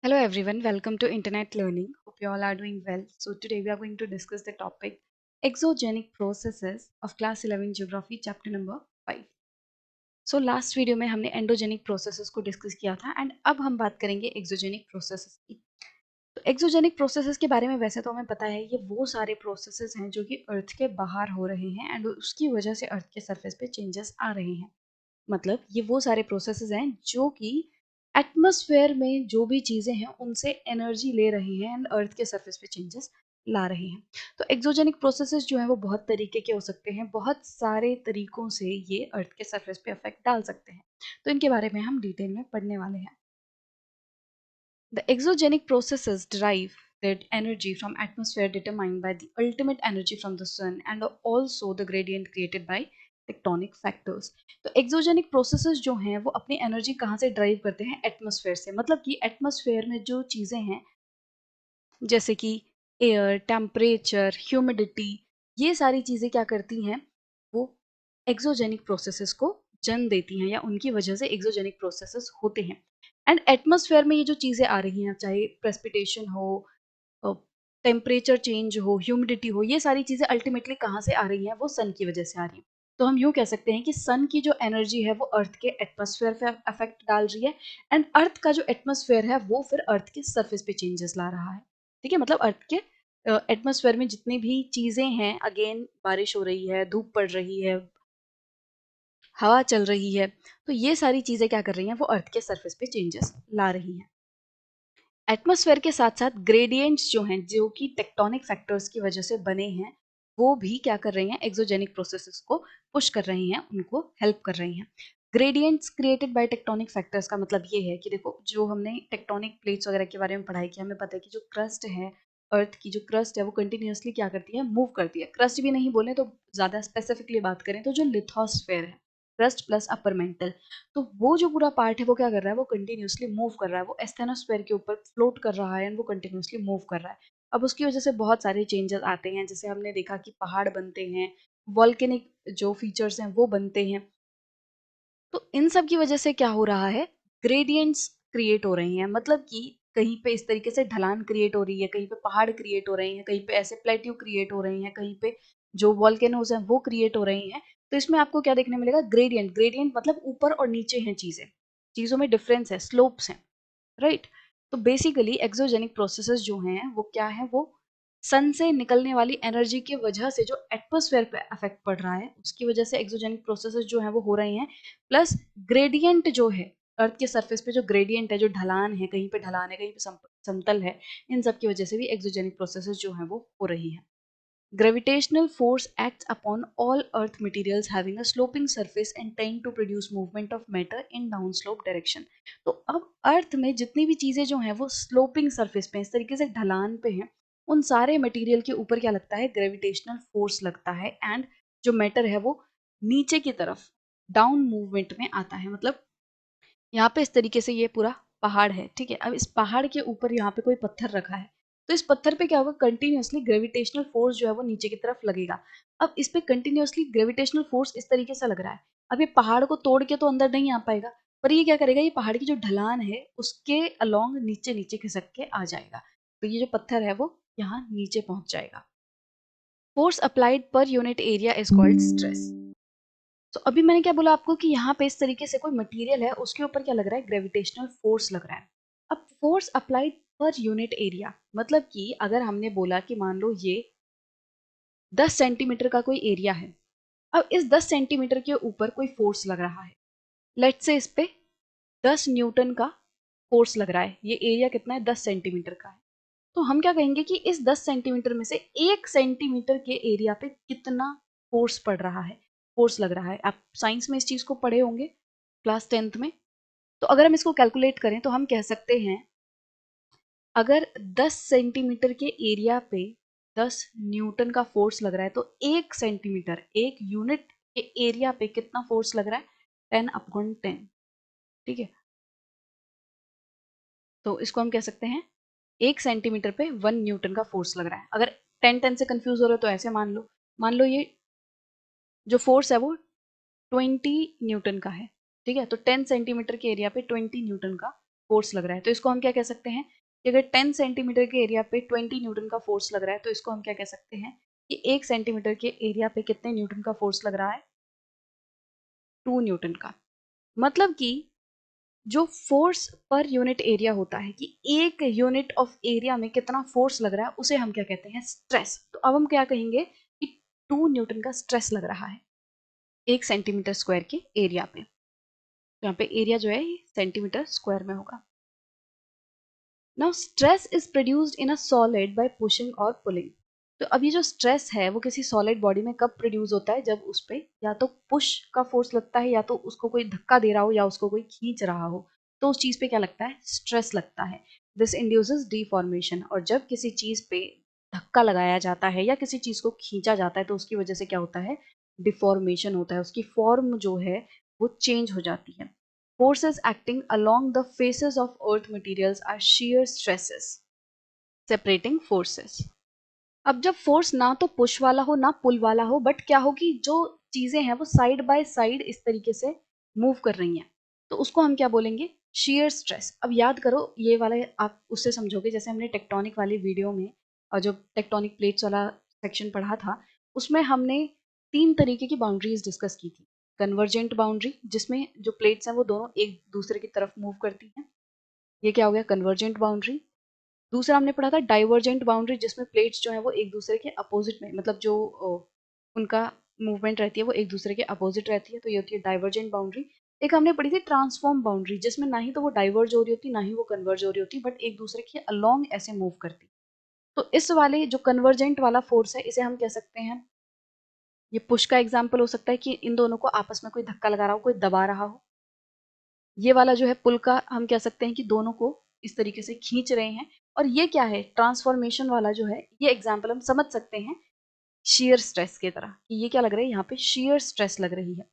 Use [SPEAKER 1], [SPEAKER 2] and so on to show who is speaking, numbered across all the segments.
[SPEAKER 1] Hello everyone, welcome to Internet Learning. Hope you all are doing well. So today we are going to discuss the topic exogenic processes of class 11 geography chapter number 5. So last video में हमने endogenic processes को discuss किया था and अब हम बात करेंगे exogenic processes की। तो एक्सोजेनिक प्रोसेसेस के बारे में वैसे तो हमें पता है ये वो सारे प्रोसेसेस हैं जो कि अर्थ के बाहर हो रहे हैं एंड उसकी वजह से अर्थ के सरफेस पे चेंजेस आ रहे हैं। मतलब ये वो सारे प्रोसेसेस हैं जो कि एटमॉस्फेयर में जो भी चीज़ें हैं उनसे एनर्जी ले रहे हैं एंड अर्थ के सरफेस पे चेंजेस ला रहे हैं। तो एक्सोजेनिक प्रोसेसेस जो हैं वो बहुत तरीके के हो सकते हैं, बहुत सारे तरीकों से ये अर्थ के सरफेस पे इफेक्ट डाल सकते हैं। तो इनके बारे में हम डिटेल में पढ़ने वाले हैं। The exogenic processes derive their energy from atmosphere determined by the ultimate energy from the sun and also the gradient created by tectonic factors. तो एक्सोजेनिक प्रोसेसेस जो हैं वो अपनी एनर्जी कहाँ से ड्राइव करते हैं? एटमॉस्फेयर से। मतलब कि एटमॉस्फेयर में जो चीज़ें हैं जैसे कि एयर, टेम्परेचर, ह्यूमिडिटी, ये सारी चीज़ें क्या करती हैं? वो एक्सोजेनिक प्रोसेसेस को जन्म देती हैं या उनकी वजह से एक्सोजेनिक प्रोसेसेस होते हैं। एंड एटमॉस्फेयर में ये जो चीज़ें आ रही हैं, चाहे प्रेसिपिटेशन हो, टेम्परेचर चेंज हो, ह्यूमिडिटी हो, ये सारी चीज़ें अल्टीमेटली कहाँ से आ रही हैं? वो सन की वजह से आ रही हैं। तो हम यूँ कह सकते हैं कि सन की जो एनर्जी है वो अर्थ के एटमॉस्फेयर पे अफेक्ट डाल रही है एंड अर्थ का जो एटमॉस्फेयर है वो फिर अर्थ के सरफेस पे चेंजेस ला रहा है। ठीक है, मतलब अर्थ के एटमॉस्फेयर में जितनी भी चीज़ें हैं, अगेन बारिश हो रही है, धूप पड़ रही है, हवा चल रही है, तो ये सारी चीज़ें क्या कर रही हैं? वो अर्थ के सरफेस पे चेंजेस ला रही हैं। एटमॉस्फेयर के साथ साथ ग्रेडियंट्स जो हैं, जो कि टेक्टोनिक फैक्टर्स की वजह से बने हैं, वो भी क्या कर रही हैं? एक्सोजेनिक प्रोसेसेस को पुश कर रही हैं, उनको हेल्प कर रही हैं। Gradients created by tectonic factors का मतलब ये है कि देखो, जो हमने टेक्टोनिक प्लेट्स वगैरह के बारे में पढ़ाई किया, हमें पता है कि जो क्रस्ट है, अर्थ की जो क्रस्ट है वो कंटिन्यूअसली क्या करती है? मूव करती है। क्रस्ट भी नहीं बोले तो ज़्यादा स्पेसिफिकली बात करें तो जो लिथोस्फेयर है, क्रस्ट प्लस अपर मेंटल, तो वो जो पूरा पार्ट है वो क्या कर रहा है? वो कंटिन्यूअसली मूव कर रहा है, वो एस्थेनोस्फेयर के ऊपर फ्लोट कर रहा है एंड वो कंटिन्यूअसली मूव कर रहा है। अब उसकी वजह से बहुत सारे चेंजेस आते हैं, जैसे हमने देखा कि पहाड़ बनते हैं, वॉल्केनिक जो फीचर्स हैं वो बनते हैं। तो इन सब की वजह से क्या हो रहा है? ग्रेडियंट्स क्रिएट हो रही हैं। मतलब कि कहीं पे इस तरीके से ढलान क्रिएट हो रही है, कहीं पे पहाड़ क्रिएट हो रहे हैं, कहीं पे ऐसे प्लेट्यू क्रिएट हो रही हैं, कहीं पे जो वॉल्केनोज हैं वो क्रिएट हो रही हैं। तो इसमें आपको क्या देखने मिलेगा? ग्रेडियंट। ग्रेडियंट मतलब ऊपर और नीचे हैं चीजें, चीजों में डिफरेंस है, स्लोप्स हैं, राइट। तो बेसिकली एक्सोजेनिक प्रोसेसेस जो हैं वो क्या है? वो सन से निकलने वाली एनर्जी की वजह से जो एटमॉस्फेयर पे इफेक्ट पड़ रहा है उसकी वजह से एक्सोजेनिक प्रोसेसेस जो हैं वो हो रहे हैं। प्लस ग्रेडियंट जो है, अर्थ के सरफेस पे जो ग्रेडियंट है, जो ढलान है, कहीं पे ढलान है, कहीं पे समतल है, इन सब की वजह से भी एक्सोजेनिक प्रोसेसेस जो हैं वो हो रही है। Gravitational force acts upon all earth materials having a sloping surface and tend to produce movement of matter in downslope direction। तो अब अर्थ में जितनी भी चीजें जो हैं वो स्लोपिंग सरफेस पे, इस तरीके से ढलान पे हैं, उन सारे मटेरियल के ऊपर क्या लगता है? ग्रेविटेशनल फोर्स लगता है एंड जो मैटर है वो नीचे की तरफ डाउन मूवमेंट में आता है। मतलब यहाँ पे इस तरीके से ये पूरा पहाड़ है, ठीक है। अब इस पहाड़ के ऊपर यहाँ पे कोई पत्थर रखा है, तो इस पत्थर पे क्या होगा? कंटिन्यूअसली ग्रेविटेशनल फोर्स जो है वो नीचे की तरफ लगेगा। अब इस पे कंटिन्यूअसली ग्रेविटेशनल फोर्स इस तरीके से लग रहा है। अब ये पहाड़ को तोड़ के तो अंदर नहीं आ पाएगा, पर ये क्या करेगा? ये पहाड़ की जो ढलान है उसके अलोंग नीचे नीचे खिसक के आ जाएगा, तो ये जो पत्थर है वो यहाँ नीचे पहुंच जाएगा। Force applied per unit area is called stress. तो अभी मैंने क्या बोला आपको कि यहाँ पे इस तरीके से कोई मटेरियल है, उसके ऊपर क्या लग रहा है? ग्रेविटेशनल फोर्स लग रहा है। अब force applied per unit area, मतलब कि अगर हमने बोला कि मान लो ये 10 सेंटीमीटर का कोई एरिया है, अब इस 10 सेंटीमीटर के ऊपर कोई फोर्स लग रहा है, लेट्स से इस पे 10 न्यूटन का फोर्स लग रहा है। ये एरिया कितना है? 10 सेंटीमीटर का है। तो हम क्या कहेंगे कि इस 10 सेंटीमीटर में से 1 सेंटीमीटर के एरिया पे कितना फोर्स पड़ रहा है, फोर्स लग रहा है। आप साइंस में इस चीज को पढ़े होंगे क्लास 10th में। तो अगर हम इसको कैलकुलेट करें तो हम कह सकते हैं, अगर 10 सेंटीमीटर के एरिया पे 10 न्यूटन का फोर्स लग रहा है तो 1 सेंटीमीटर, एक यूनिट के एरिया पे कितना फोर्स लग रहा है? 10/10, ठीक है। तो इसको हम कह सकते हैं 1 सेंटीमीटर पे 1 न्यूटन का फोर्स लग रहा है। अगर 10 से कंफ्यूज हो रहे हो तो ऐसे मान लो ये जो फोर्स है वो 20 न्यूटन का है, ठीक है। तो 10 सेंटीमीटर के एरिया पे 20 न्यूटन का फोर्स लग रहा है, तो इसको हम क्या कह सकते हैं कि अगर 10 सेंटीमीटर के एरिया पे 20 न्यूटन का फोर्स लग रहा है, तो इसको हम क्या कह सकते हैं कि 1 सेंटीमीटर के एरिया पे कितने न्यूटन का फोर्स लग रहा है, 2 न्यूटन का। मतलब कि जो फोर्स पर यूनिट एरिया होता है कि एक यूनिट ऑफ एरिया में कितना फोर्स लग रहा है, उसे हम क्या कहते हैं, स्ट्रेस। तो अब हम क्या कहेंगे कि 2 न्यूटन का स्ट्रेस लग रहा है 1 सेंटीमीटर स्क्वायर के एरिया पे। तो यहाँ पे एरिया जो है ये सेंटीमीटर स्क्वायर में होगा। Now stress is produced in a solid bye pushing और पुलिंग। तो अब ये जो स्ट्रेस है वो किसी सॉलिड बॉडी में कब प्रोड्यूस होता है, जब उस पर या तो पुश का फोर्स लगता है, या तो उसको कोई धक्का दे रहा हो, या उसको कोई खींच रहा हो, तो उस चीज पे क्या लगता है, स्ट्रेस लगता है। This induces deformation. और जब किसी चीज पे धक्का लगाया जाता है या किसी चीज को खींचा जाता है, तो उसकी वजह से क्या होता है, डिफॉर्मेशन होता है, उसकी फॉर्म जो है वो चेंज हो जाती है। Forces acting along the faces of earth materials are shear stresses. Separating forces. अब जब फोर्स ना तो पुश वाला हो ना पुल वाला हो, बट क्या हो कि जो चीजें हैं वो साइड बाय साइड इस तरीके से मूव कर रही हैं, तो उसको हम क्या बोलेंगे, shear स्ट्रेस। अब याद करो ये वाला आप उससे समझोगे जैसे हमने टेक्टोनिक वाली वीडियो में और जो टेक्टोनिक प्लेट्स वाला सेक्शन पढ़ा था, उसमें हमने 3 तरीके की बाउंड्रीज डिस्कस की थी। कन्वर्जेंट बाउंड्री, जिसमें जो प्लेट्स हैं वो दोनों एक दूसरे की तरफ मूव करती हैं, ये क्या हो गया, कन्वर्जेंट बाउंड्री। दूसरा हमने पढ़ा था डाइवर्जेंट बाउंड्री, जिसमें प्लेट्स जो है वो एक दूसरे के अपोजिट में, मतलब जो उनका मूवमेंट रहती है वो एक दूसरे के अपोजिट रहती है, तो ये होती है डाइवर्जेंट बाउंड्री। एक हमने पढ़ी थी ट्रांसफॉर्म बाउंड्री, जिसमें ना ही तो वो डाइवर्ज हो रही होती ना ही वो कन्वर्ज हो रही होती, बट एक दूसरे के अलोंग ऐसे मूव करती। तो इस वाले जो कन्वर्जेंट वाला फोर्स है, इसे हम कह सकते हैं, ये पुश का एग्जाम्पल हो सकता है कि इन दोनों को आपस में कोई धक्का लगा रहा हो, कोई दबा रहा हो। ये वाला जो है पुल का, हम कह सकते हैं कि दोनों को इस तरीके से खींच रहे हैं। और ये क्या है, ट्रांसफॉर्मेशन वाला जो है, ये एग्जाम्पल हम समझ सकते हैं shear स्ट्रेस की तरह, कि ये क्या लग रहा है, यहाँ पे shear स्ट्रेस लग रही है।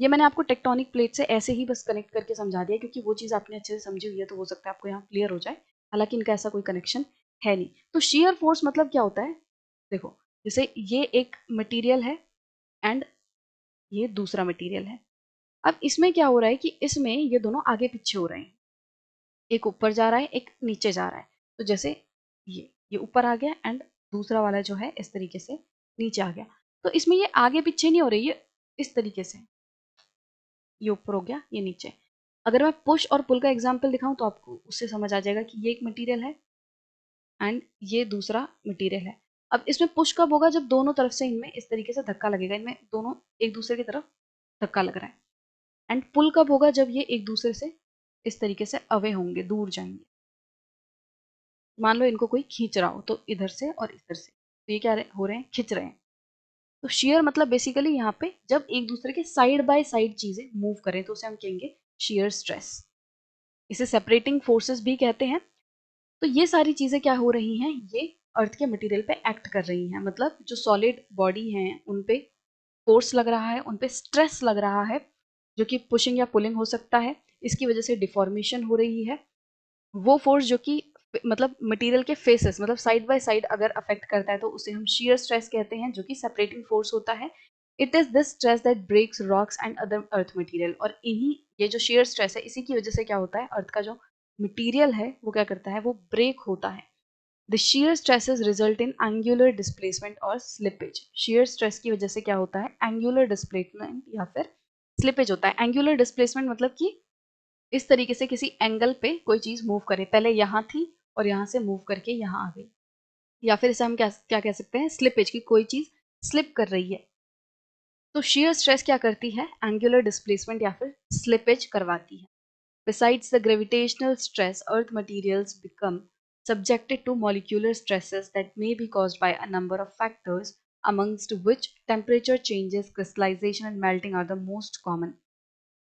[SPEAKER 1] ये मैंने आपको टेक्टोनिक प्लेट से ऐसे ही बस कनेक्ट करके समझा दिया, क्योंकि वो चीज़ आपने अच्छे से समझी हुई है, तो हो सकता है आपको यहाँ क्लियर हो जाए। हालांकि इनका ऐसा कोई कनेक्शन है नहीं। तो shear फोर्स मतलब क्या होता है, देखो जैसे ये एक मटेरियल है एंड ये दूसरा मटेरियल है। अब इसमें क्या हो रहा है कि इसमें ये दोनों आगे पीछे हो रहे हैं, एक ऊपर जा रहा है एक नीचे जा रहा है। तो जैसे ये ऊपर आ गया एंड दूसरा वाला जो है इस तरीके से नीचे आ गया। तो इसमें ये आगे पीछे नहीं हो रही है, इस तरीके से, ये ऊपर हो गया ये नीचे। अगर मैं पुश और पुल का एग्जांपल दिखाऊं तो आपको उससे समझ आ जाएगा कि ये एक मटेरियल है एंड ये दूसरा मटेरियल है। अब इसमें पुश कब होगा, जब दोनों तरफ से इनमें इस तरीके से धक्का लगेगा, इनमें दोनों एक दूसरे की तरफ धक्का लग रहा है। एंड पुल कब होगा, जब ये एक दूसरे से इस तरीके से अवे होंगे, दूर जाएंगे। मान लो इनको कोई खींच रहा हो, तो इधर से और इधर से, तो ये क्या हो रहे हैं, खींच रहे हैं। तो शेयर मतलब बेसिकली यहाँ पे जब एक दूसरे के साइड बाय साइड चीजें मूव करें, तो उसे हम कहेंगे शेयर स्ट्रेस। इसे सेपरेटिंग फोर्सेस भी कहते हैं। तो ये सारी चीजें क्या हो रही हैं, ये अर्थ के मटेरियल पे एक्ट कर रही हैं, मतलब जो सॉलिड बॉडी हैं उन पे फोर्स लग रहा है, उन पे स्ट्रेस लग रहा है, जो कि पुशिंग या पुलिंग हो सकता है। इसकी वजह से डिफॉर्मेशन हो रही है। वो फोर्स जो कि मतलब मटेरियल के फेसेस, मतलब साइड बाय साइड अगर अफेक्ट करता है, तो उसे हम shear स्ट्रेस कहते हैं, जो कि सेपरेटिंग फोर्स होता है। It is this stress that breaks rocks and other earth material. और इन्हीं ये जो shear स्ट्रेस है, इसी की वजह से क्या होता है, अर्थ का जो मटेरियल है वो क्या करता है, वो ब्रेक होता है। The shear stresses result in angular displacement और slippage। shear stress की वजह से क्या होता है, angular displacement या फिर slippage होता है। angular displacement मतलब कि इस तरीके से किसी एंगल पे कोई चीज मूव करे, पहले यहाँ थी और यहाँ से मूव करके यहाँ आ गई। या फिर इसे हम क्या क्या कह सकते हैं, स्लिपेज, की कोई चीज स्लिप कर रही है। तो shear स्ट्रेस क्या करती है, एंगुलर डिस्प्लेसमेंट या फिर स्लिपेज करवाती है। Besides the gravitational stress, earth materials become subjected to molecular stresses that may be caused by a number of factors, amongst which temperature changes, crystallization and melting are the most common.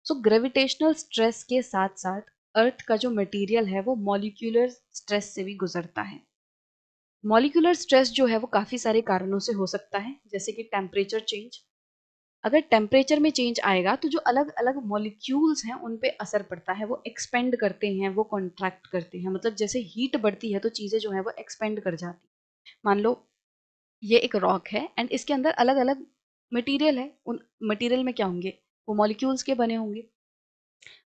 [SPEAKER 1] So gravitational stress के साथ साथ अर्थ का जो material है वो molecular stress से भी गुजरता है। मॉलिक्यूलर स्ट्रेस जो है वो काफ़ी सारे कारणों से हो सकता है, जैसे कि टेम्परेचर चेंज। अगर टेम्परेचर में चेंज आएगा तो जो अलग अलग मॉलिक्यूल्स हैं उन पे असर पड़ता है, वो एक्सपेंड करते हैं, वो कॉन्ट्रैक्ट करते हैं। मतलब जैसे हीट बढ़ती है तो चीज़ें जो है वो एक्सपेंड कर जाती हैं। मान लो ये एक रॉक है एंड इसके अंदर अलग अलग मटेरियल है, उन मटेरियल में क्या होंगे, वो मॉलिक्यूल्स के बने होंगे।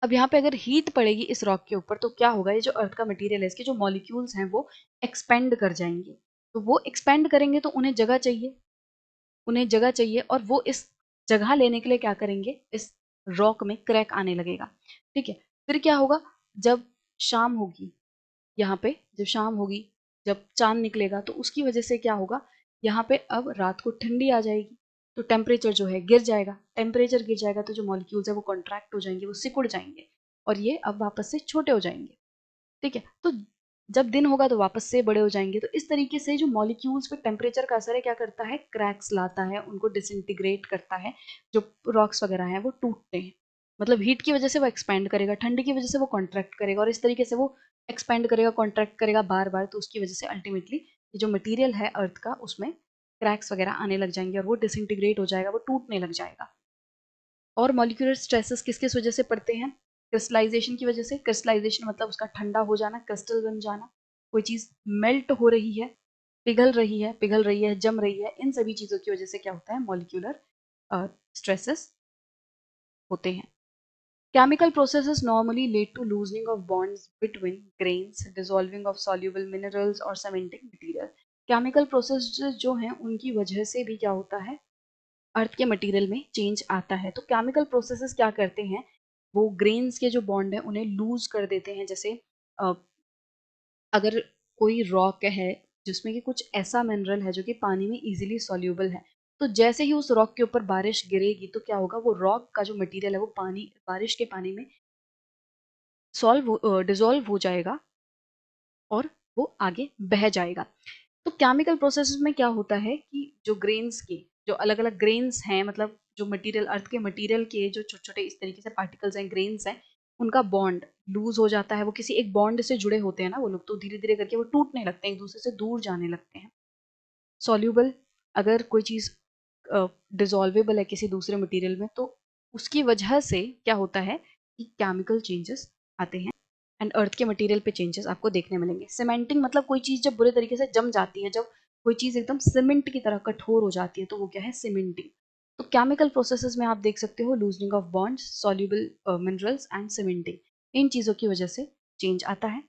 [SPEAKER 1] अब यहाँ पे अगर हीट पड़ेगी इस रॉक के ऊपर तो क्या होगा, ये जो अर्थ का मटेरियल है इसके जो मॉलिक्यूल्स हैं वो एक्सपेंड कर जाएंगे। तो वो एक्सपेंड करेंगे तो उन्हें जगह चाहिए और वो इस जगह लेने के लिए क्या करेंगे, इस रॉक में क्रैक आने लगेगा। ठीक है, फिर क्या होगा, जब शाम होगी, यहाँ पे जब शाम होगी, जब चांद निकलेगा तो उसकी वजह से क्या होगा, यहाँ पे अब रात को ठंडी आ जाएगी तो टेम्परेचर जो है गिर जाएगा। टेम्परेचर गिर जाएगा तो जो मॉलिक्यूल्स है वो कॉन्ट्रैक्ट हो जाएंगे, वो सिकुड़ जाएंगे और ये अब वापस से छोटे हो जाएंगे। ठीक है, तो जब दिन होगा तो वापस से बड़े हो जाएंगे। तो इस तरीके से जो मॉलिक्यूल्स पे टेम्परेचर का असर है क्या करता है, क्रैक्स लाता है, उनको डिसइंटीग्रेट करता है। जो रॉक्स वगैरह हैं वो टूटते हैं, मतलब हीट की वजह से वो एक्सपैंड करेगा, ठंडी की वजह से वो कॉन्ट्रैक्ट करेगा और इस तरीके से वो एक्सपैंड करेगा, कॉन्ट्रैक्ट करेगा बार बार। तो उसकी वजह से अल्टीमेटली ये जो मटीरियल है अर्थ का उसमें क्रैक्स वगैरह आने लग जाएंगे और वो डिसइंटीग्रेट हो जाएगा, वो टूटने लग जाएगा। और मॉलिक्यूलर स्ट्रेसेस किस किस वजह से पड़ते हैं, क्रिस्टलाइजेशन की वजह से। क्रिस्टलाइजेशन मतलब उसका ठंडा हो जाना, क्रिस्टल बन जाना, कोई चीज मेल्ट हो रही है, पिघल रही है, जम रही है, इन सभी चीजों की वजह से क्या होता है, मॉलिक्यूलर स्ट्रेसेस होते हैं। Chemical processes normally lead to loosening of bonds between grains, dissolving of soluble minerals और cementing material. Chemical processes जो हैं उनकी वजह से भी क्या होता है, अर्थ के मटेरियल में चेंज आता है। तो केमिकल प्रोसेसेस क्या करते हैं, वो ग्रेन्स के जो बॉन्ड है उन्हें लूज कर देते हैं। जैसे अ, अगर कोई रॉक है जिसमें कि कुछ ऐसा मिनरल है जो कि पानी में इजीली सॉल्यूबल है, तो जैसे ही उस रॉक के ऊपर बारिश गिरेगी तो क्या होगा, वो रॉक का जो मटेरियल है वो पानी, बारिश के पानी में डिसॉल्व हो जाएगा और वो आगे बह जाएगा। तो केमिकल प्रोसेसेस में क्या होता है कि जो ग्रेन्स के जो अलग अलग ग्रेन्स हैं, मतलब जो मटेरियल अर्थ के मटेरियल के जो छोटे छोटे इस तरीके से पार्टिकल्स हैं, ग्रेन्स हैं, उनका बॉन्ड लूज हो जाता है। वो किसी एक बॉन्ड से जुड़े होते हैं ना वो लोग, तो धीरे धीरे करके वो टूटने लगते हैं, एक दूसरे से दूर जाने लगते हैं। सॉल्यूबल, अगर कोई चीज डिजॉल्वेबल है किसी दूसरे मटेरियल में तो उसकी वजह से क्या होता है कि केमिकल चेंजेस आते हैं एंड अर्थ के मटेरियल पे चेंजेस आपको देखने मिलेंगे। सीमेंटिंग मतलब कोई चीज जब बुरे तरीके से जम जाती है, जब कोई चीज एकदम सीमेंट की तरह कठोर हो जाती है तो वो क्या है, सीमेंटिंग। तो केमिकल प्रोसेसेस में आप देख सकते हो loosening of bonds, soluble minerals and cementing, इन चीजों की वजह से चेंज आता है।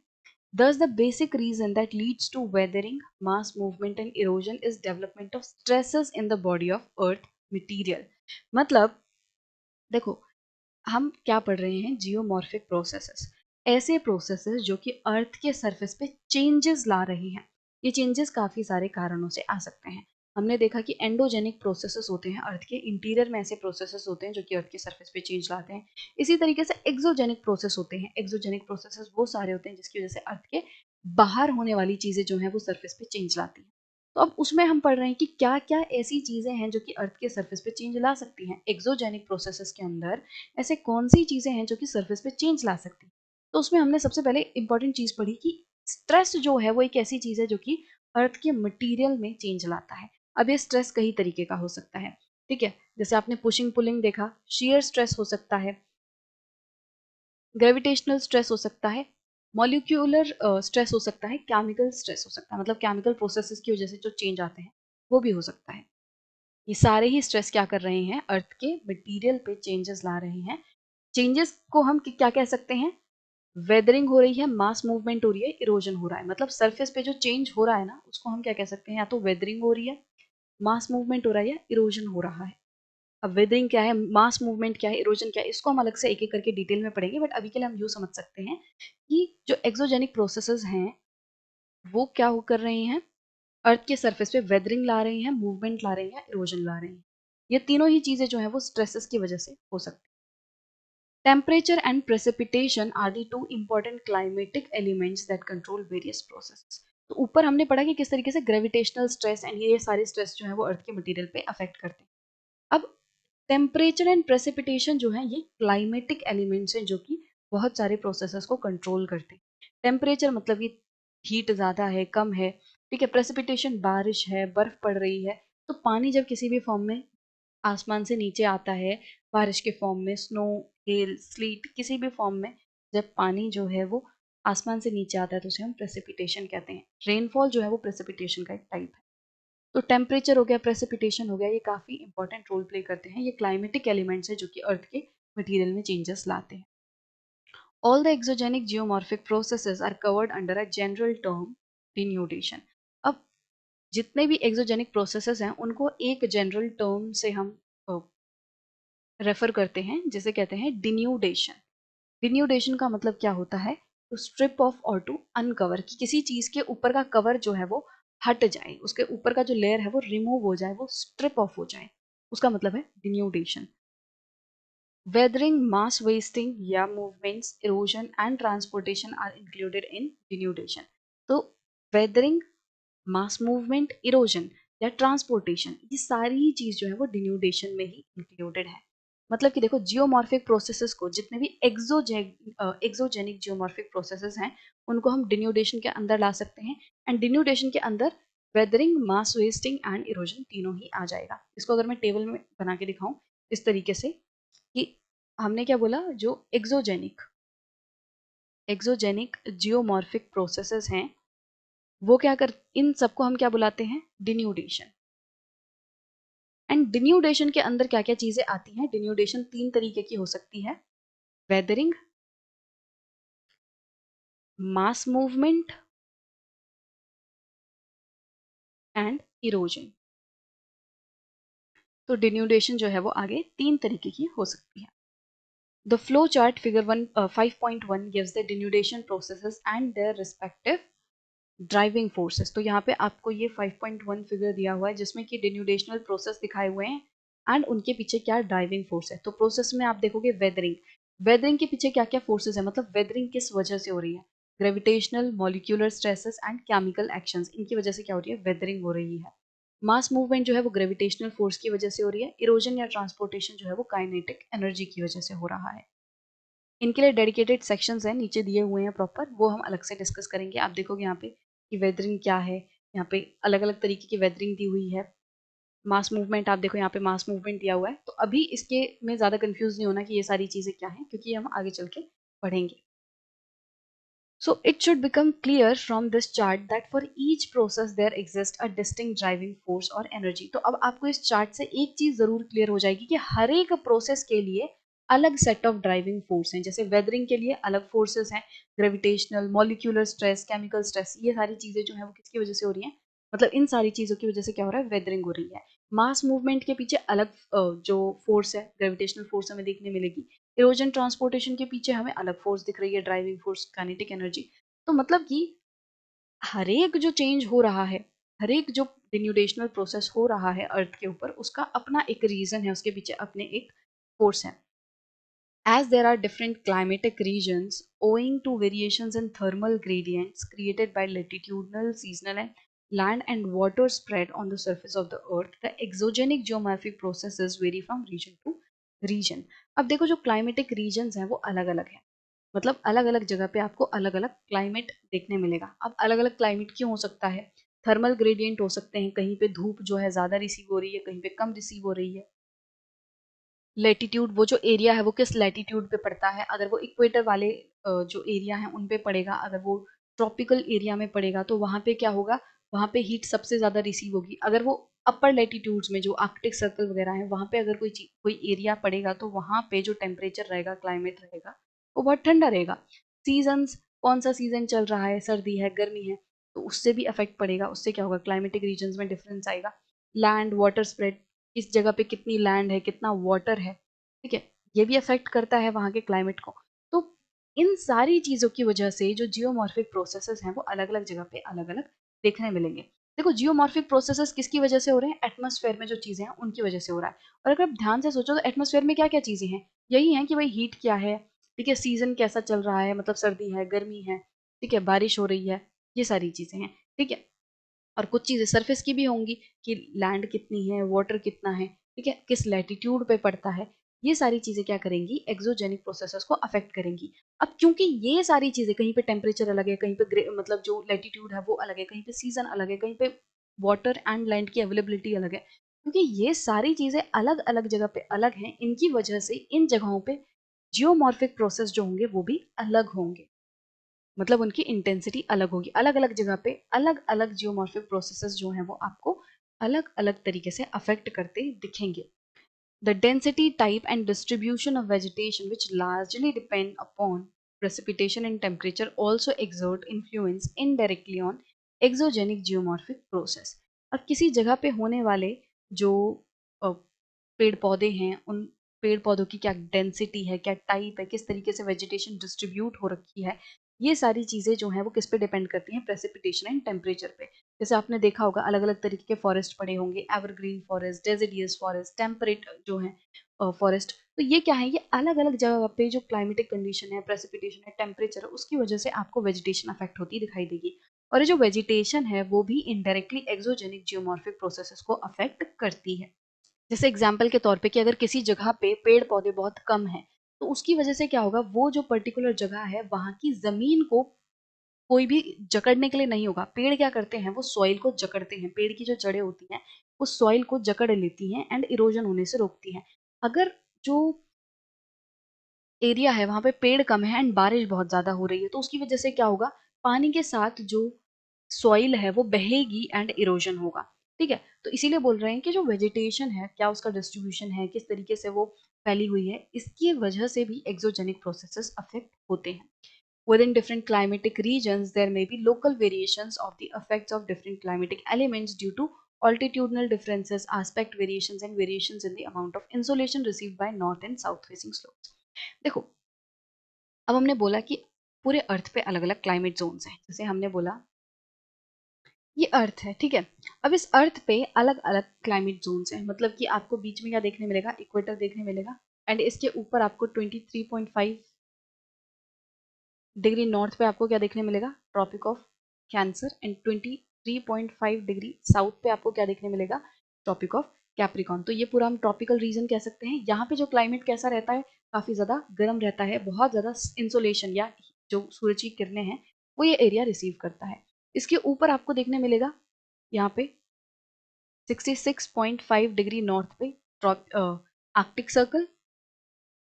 [SPEAKER 1] Thus, the basic reason that leads to weathering, mass movement and erosion is development of stresses in the body of earth material. मतलब देखो, हम क्या पढ़ रहे हैं, जियोमॉर्फिक प्रोसेसेस, ऐसे प्रोसेसेस जो कि अर्थ के सरफेस पे चेंजेस ला रहे हैं। ये चेंजेस काफी सारे कारणों से आ सकते हैं। हमने देखा कि एंडोजेनिक प्रोसेसेस होते हैं, अर्थ के इंटीरियर में ऐसे प्रोसेसेस होते हैं जो कि अर्थ के सरफेस पे चेंज लाते हैं। इसी तरीके से एक्सोजेनिक प्रोसेस होते हैं। एक्सोजेनिक प्रोसेसेस वो सारे होते हैं जिसकी वजह से अर्थ के बाहर होने वाली चीजें जो है वो सरफेस पे चेंज लाती हैं। तो अब उसमें हम पढ़ रहे हैं कि क्या क्या ऐसी चीजें हैं जो कि अर्थ के सरफेस पे चेंज ला सकती हैं। एक्सोजेनिक प्रोसेसेस के अंदर ऐसे कौन सी चीजें हैं जो कि सरफेस पे चेंज ला सकती हैं। तो उसमें हमने सबसे पहले इंपॉर्टेंट चीज पढ़ी कि स्ट्रेस जो है वो एक ऐसी चीज है जो कि अर्थ के मटेरियल में चेंज लाता है। अब ये स्ट्रेस कई तरीके का हो सकता है। ठीक है, जैसे आपने पुशिंग पुलिंग देखा, शेयर स्ट्रेस हो सकता है, ग्रेविटेशनल स्ट्रेस हो सकता है, मॉलिक्यूलर स्ट्रेस हो सकता है, केमिकल स्ट्रेस हो सकता है, मतलब केमिकल प्रोसेसेस की वजह से जो चेंज आते हैं वो भी हो सकता है। ये सारे ही स्ट्रेस क्या कर रहे हैं, अर्थ के मटेरियल पे चेंजेस ला रहे हैं। चेंजेस को हम क्या कह सकते हैं, वेदरिंग हो रही है, मास मूवमेंट हो रही है, इरोजन हो रहा है। मतलब सरफेस पे जो चेंज हो रहा है ना उसको हम क्या कह सकते हैं, या तो वेदरिंग हो रही है, मास मूवमेंट हो रहा है, या इरोजन हो रहा है। अब वेदरिंग क्या है, मास मूवमेंट क्या है, इरोजन क्या है, इसको हम अलग से एक एक करके डिटेल में पढ़ेंगे, बट अभी के लिए हम यूँ समझ सकते हैं कि जो एक्सोजेनिक प्रोसेसेस हैं वो क्या हो कर रहे हैं, अर्थ के सरफेस पे वेदरिंग ला रही हैं, मूवमेंट ला रही हैं, इरोजन ला रही हैं। ये तीनों ही चीजें जो है वो स्ट्रेसेस की वजह से हो सकती हैं। Temperature and precipitation are the two important climatic elements that control various processes. तो ऊपर हमने पढ़ा कि किस तरीके से ग्रेविटेशनल स्ट्रेस एंड ये सारे स्ट्रेस जो है वो अर्थ के मटेरियल पे अफेक्ट करते हैं। अब टेम्परेचर एंड प्रेसिपिटेशन जो है ये क्लाइमेटिक एलिमेंट्स हैं जो कि बहुत सारे प्रोसेसेस को कंट्रोल करते हैं। टेम्परेचर मतलब कि हीट ज़्यादा है, कम है। ठीक है, प्रेसिपिटेशन बारिश है, बर्फ पड़ रही है। तो पानी जब किसी भी फॉर्म में आसमान से नीचे आता है, बारिश के फॉर्म में, स्नो, हेल, स्लीट, किसी भी फॉर्म में जब पानी जो है वो आसमान से नीचे आता है तो उसे हम प्रेसिपिटेशन कहते हैं। रेनफॉल जो है वो प्रेसिपिटेशन का एक टाइप है। तो टेम्परेचर हो गया, प्रेसिपिटेशन हो गया, ये काफ़ी इंपॉर्टेंट रोल प्ले करते हैं। ये क्लाइमेटिक एलिमेंट्स है जो कि अर्थ के मटेरियल में चेंजेस लाते हैं। All the exogenic geomorphic processes are covered under a general term denudation. अब जितने भी exogenic processes हैं उनको एक जनरल टर्म से हम रेफर करते हैं जिसे कहते हैं डिन्यूडेशन। डिन्यूडेशन का मतलब क्या होता है? टू स्ट्रिप ऑफ और टू अनकवर, कि किसी चीज के ऊपर का कवर जो है वो हट जाए, उसके ऊपर का जो लेयर है वो रिमूव हो जाए, वो स्ट्रिप ऑफ हो जाए, उसका मतलब है डिन्यूडेशन। वेदरिंग, मास वेस्टिंग या movements, erosion and transportation are included in denudation. तो वेदरिंग, मास मूवमेंट, इरोजन या ट्रांसपोर्टेशन, ये सारी चीज जो है वो डिन्यूडेशन में ही इंक्लूडेड है। मतलब कि देखो, जियोमॉर्फिक प्रोसेसेस को, जितने भी एक्सोजेनिक जियोमॉर्फिक प्रोसेसेस हैं उनको हम डिन्यूडेशन के अंदर ला सकते हैं। एंड डिन्यूडेशन के अंदर weathering, mass wasting and erosion तीनों ही आ जाएगा। इसको अगर मैं टेबल में बना के दिखाऊं इस तरीके से, कि हमने क्या बोला, जो एक्सोजेनिक जियोमॉर्फिक प्रोसेसेस हैं वो क्या कर, इन सबको हम क्या बुलाते हैं? डिन्यूडेशन। एंड डिन्यूडेशन के अंदर क्या क्या चीजें आती हैं? डिन्यूडेशन तीन तरीके की हो सकती है: weathering, mass movement and erosion. तो डिन्यूडेशन जो है वो आगे तीन तरीके की हो सकती है। The flow chart figure 5.1 gives the denudation processes and their respective driving forces. तो यहाँ पे आपको ये 5.1 फिगर दिया हुआ है जिसमें कि डिन्यूडेशनल प्रोसेस दिखाए हुए हैं एंड उनके पीछे क्या ड्राइविंग फोर्स है। तो प्रोसेस में आप देखोगे वेदरिंग, वेदरिंग के पीछे क्या क्या फोर्सेस है, मतलब वेदरिंग किस वजह से हो रही है? Gravitational, molecular stresses and chemical actions, इनकी वजह से क्या हो रही है? वेदरिंग हो रही है। मास मूवमेंट जो है वो ग्रेविटेशनल फोर्स की वजह से हो रही है। इरोजन या ट्रांसपोर्टेशन जो है वो काइनेटिक एनर्जी की वजह से हो रहा है। इनके लिए डेडिकेटेड सेक्शंस हैं, नीचे दिए हुए हैं प्रॉपर, वो हम अलग से डिस्कस करेंगे। आप देखोगे यहाँ पे कि वेदरिंग क्या है, यहाँ पे अलग अलग तरीके की वेदरिंग दी हुई है। मास मूवमेंट आप देखो, यहाँ पे मास मूवमेंट दिया हुआ है। तो अभी इसके में ज़्यादा कंफ्यूज नहीं होना कि ये सारी चीज़ें क्या हैं, क्योंकि हम आगे चल के पढ़ेंगे। So it should become clear from this chart that for each process there exists a distinct driving force or energy. तो अब आपको इस चार्ट से एक चीज जरूर क्लियर हो जाएगी कि हर एक प्रोसेस के लिए अलग सेट ऑफ ड्राइविंग फोर्स हैं। जैसे वेदरिंग के लिए अलग फोर्सेस हैं, gravitational, molecular stress, chemical stress, ये सारी चीजें जो है वो किसकी वजह से हो रही हैं? मतलब इन सारी चीजों की वजह से क्या हो रहा है? वेदरिंग हो रही है। मास मूवमेंट के पीछे अलग जो फोर्स है, ग्रेविटेशनल फोर्स हमें देखने मिलेगी। इरोजन ट्रांसपोर्टेशन के पीछे हमें अलग फोर्स दिख रही है, ड्राइविंग फोर्स, काइनेटिक एनर्जी। तो मतलब कि हर एक जो चेंज हो रहा है, हर एक जो डिन्यूडेशनल प्रोसेस हो रहा है अर्थ के ऊपर, उसका अपना एक रीजन है, उसके पीछे अपने एक फोर्स है। As there are different climatic regions owing to variations in thermal gradients created by latitudinal, seasonal, and land and water spread on the surface of the earth, the exogenic geomorphic processes vary from region to region. अब देखो, जो climatic regions हैं वो अलग अलग हैं, मतलब अलग अलग जगह पे आपको अलग अलग क्लाइमेट देखने मिलेगा। अब अलग अलग क्लाइमेट क्यों हो सकता है? थर्मल ग्रेडियंट हो सकते हैं, कहीं पे धूप जो है ज्यादा रिसीव हो रही है, कहीं पे कम रिसीव हो रही है। लेटीट्यूड, वो जो एरिया है वो किस लेटीट्यूड पे पड़ता है, अगर वो इक्वेटर वाले जो एरिया है उन पे पड़ेगा, अगर वो ट्रॉपिकल एरिया में पड़ेगा तो वहां पे क्या होगा? वहां पे हीट सबसे ज्यादा रिसीव होगी। अगर वो अपर लेटीट्यूड्स में जो आर्कटिक सर्कल वगैरह है वहां पे अगर कोई एरिया पड़ेगा तो वहां पे जो टेम्परेचर रहेगा, क्लाइमेट रहेगा, वो बहुत ठंडा रहेगा। सीजन्स, कौन सा सीजन चल रहा है, सर्दी है, गर्मी है, तो उससे भी अफेक्ट पड़ेगा। उससे क्या होगा? क्लाइमेटिक रीजन में डिफरेंस आएगा। लैंड वाटर स्प्रेड, किस जगह पे कितनी लैंड है, कितना वाटर है, ठीक है, ये भी अफेक्ट करता है वहां के क्लाइमेट को। तो इन सारी चीजों की वजह से जो जियोमॉर्फिक प्रोसेसेस हैं वो अलग अलग जगह पे अलग अलग देखने मिलेंगे। देखो, जियोमॉर्फिक प्रोसेसेस किसकी वजह से हो रहे हैं? एटमॉस्फेयर में जो चीजें हैं उनकी वजह से हो रहा है। और अगर आप ध्यान से सोचो तो एटमॉस्फेयर में क्या क्या चीजें हैं? यही है कि भाई हीट क्या है, ठीक है, सीजन कैसा चल रहा है, मतलब सर्दी है, गर्मी है, ठीक है, बारिश हो रही है, ये सारी चीजें हैं, ठीक है। और कुछ चीजें सरफेस की भी होंगी, कि लैंड कितनी है, वाटर कितना है, ठीक है, किस लैटिट्यूड पे पड़ता है। ये सारी चीजें क्या करेंगी? एक्सोजेनिक प्रोसेसेस को अफेक्ट करेंगी। अब क्योंकि ये सारी चीजें, कहीं पे टेम्परेचर अलग है, कहीं पे मतलब जो लैटिट्यूड है वो अलग है, कहीं पे सीजन अलग है, कहीं पे वाटर एंड लैंड की अवेलेबिलिटी अलग है, क्योंकि ये सारी चीजें अलग अलग जगह पे अलग हैं, इनकी वजह से इन जगहों पे जियोमॉर्फिक प्रोसेस जो होंगे वो भी अलग होंगे। मतलब उनकी इंटेंसिटी अलग होगी, अलग अलग जगह पे अलग अलग जियोमॉर्फिक प्रोसेसेस जो हैं वो आपको अलग अलग तरीके से अफेक्ट करते दिखेंगे। The density, type and distribution of vegetation which largely depend upon precipitation and temperature also exert influence indirectly on exogenic geomorphic process। अब किसी जगह पे होने वाले जो पेड़ पौधे हैं, उन पेड़ पौधों की क्या डेंसिटी है, क्या टाइप है, किस तरीके से वेजिटेशन डिस्ट्रीब्यूट हो रखी है, ये सारी चीज़ें जो हैं वो किस पे डिपेंड करती हैं, प्रेसिपिटेशन एंड टेम्परेचर पे। जैसे आपने देखा होगा अलग अलग तरीके के फॉरेस्ट पड़े होंगे, evergreen forest, deciduous forest, temperate जो है फॉरेस्ट। तो ये क्या है, ये अलग अलग जगह पे जो क्लाइमेटिक कंडीशन है, प्रेसिपिटेशन है, टेम्परेचर है, उसकी वजह से आपको वेजिटेशन अफेक्ट होती दिखाई देगी। और ये जो वेजिटेशन है वो भी इनडायरेक्टली एक्सोजेनिक जियोमॉर्फिक प्रोसेसेस को अफेक्ट करती है। जैसे एग्जाम्पल के तौर पे कि अगर किसी जगह पे पेड़ पौधे बहुत कम हैं, तो उसकी वजह से क्या होगा, वो जो पर्टिकुलर जगह है वहां की जमीन को कोई भी जकड़ने के लिए नहीं होगा। पेड़ क्या करते हैं, वो सॉइल को जकड़ते हैं, पेड़ की जो जड़ें होती हैं वो सॉइल को जकड़ लेती हैं एंड इरोजन होने से रोकती हैं। अगर जो एरिया है वहां पे पेड़ कम है एंड बारिश बहुत ज्यादा हो रही है, तो उसकी वजह से क्या होगा, पानी के साथ जो सॉइल है वो बहेगी एंड इरोजन होगा। ठीक है, तो इसीलिए बोल रहे हैं कि जो वेजिटेशन है, क्या उसका डिस्ट्रीब्यूशन है, किस तरीके से वो फैली हुई है, इसकी वजह से भी एक्सोजेनिक प्रोसेसेस अफेक्ट होते हैं। Within different climatic regions, there may be local variations of the effects of different climatic elements due to altitudinal differences, aspect variations, and variations in the amount of insolation received by north and south facing slopes. देखो, अब हमने बोला कि पूरे अर्थ पे अलग अलग climate Jones हैं। जैसे हमने बोला ये अर्थ है, ठीक है। अब इस अर्थ पे अलग अलग क्लाइमेट जोन्स हैं, मतलब कि आपको बीच में क्या देखने मिलेगा, इक्वेटर देखने मिलेगा एंड इसके ऊपर आपको 23.5 डिग्री नॉर्थ पे आपको क्या देखने मिलेगा, tropic of cancer and 23.5 degree south पे आपको क्या देखने मिलेगा, ट्रॉपिक ऑफ कैप्रिकॉन। तो ये पूरा हम ट्रॉपिकल रीजन कह सकते हैं। यहाँ पे जो क्लाइमेट कैसा रहता है, काफी ज्यादा गर्म रहता है, बहुत ज्यादा इंसोलेशन या जो सूरज की किरणें हैं वो ये एरिया रिसीव करता है। इसके ऊपर आपको देखने मिलेगा यहाँ पे 66.5 डिग्री नॉर्थ पे आर्कटिक सर्कल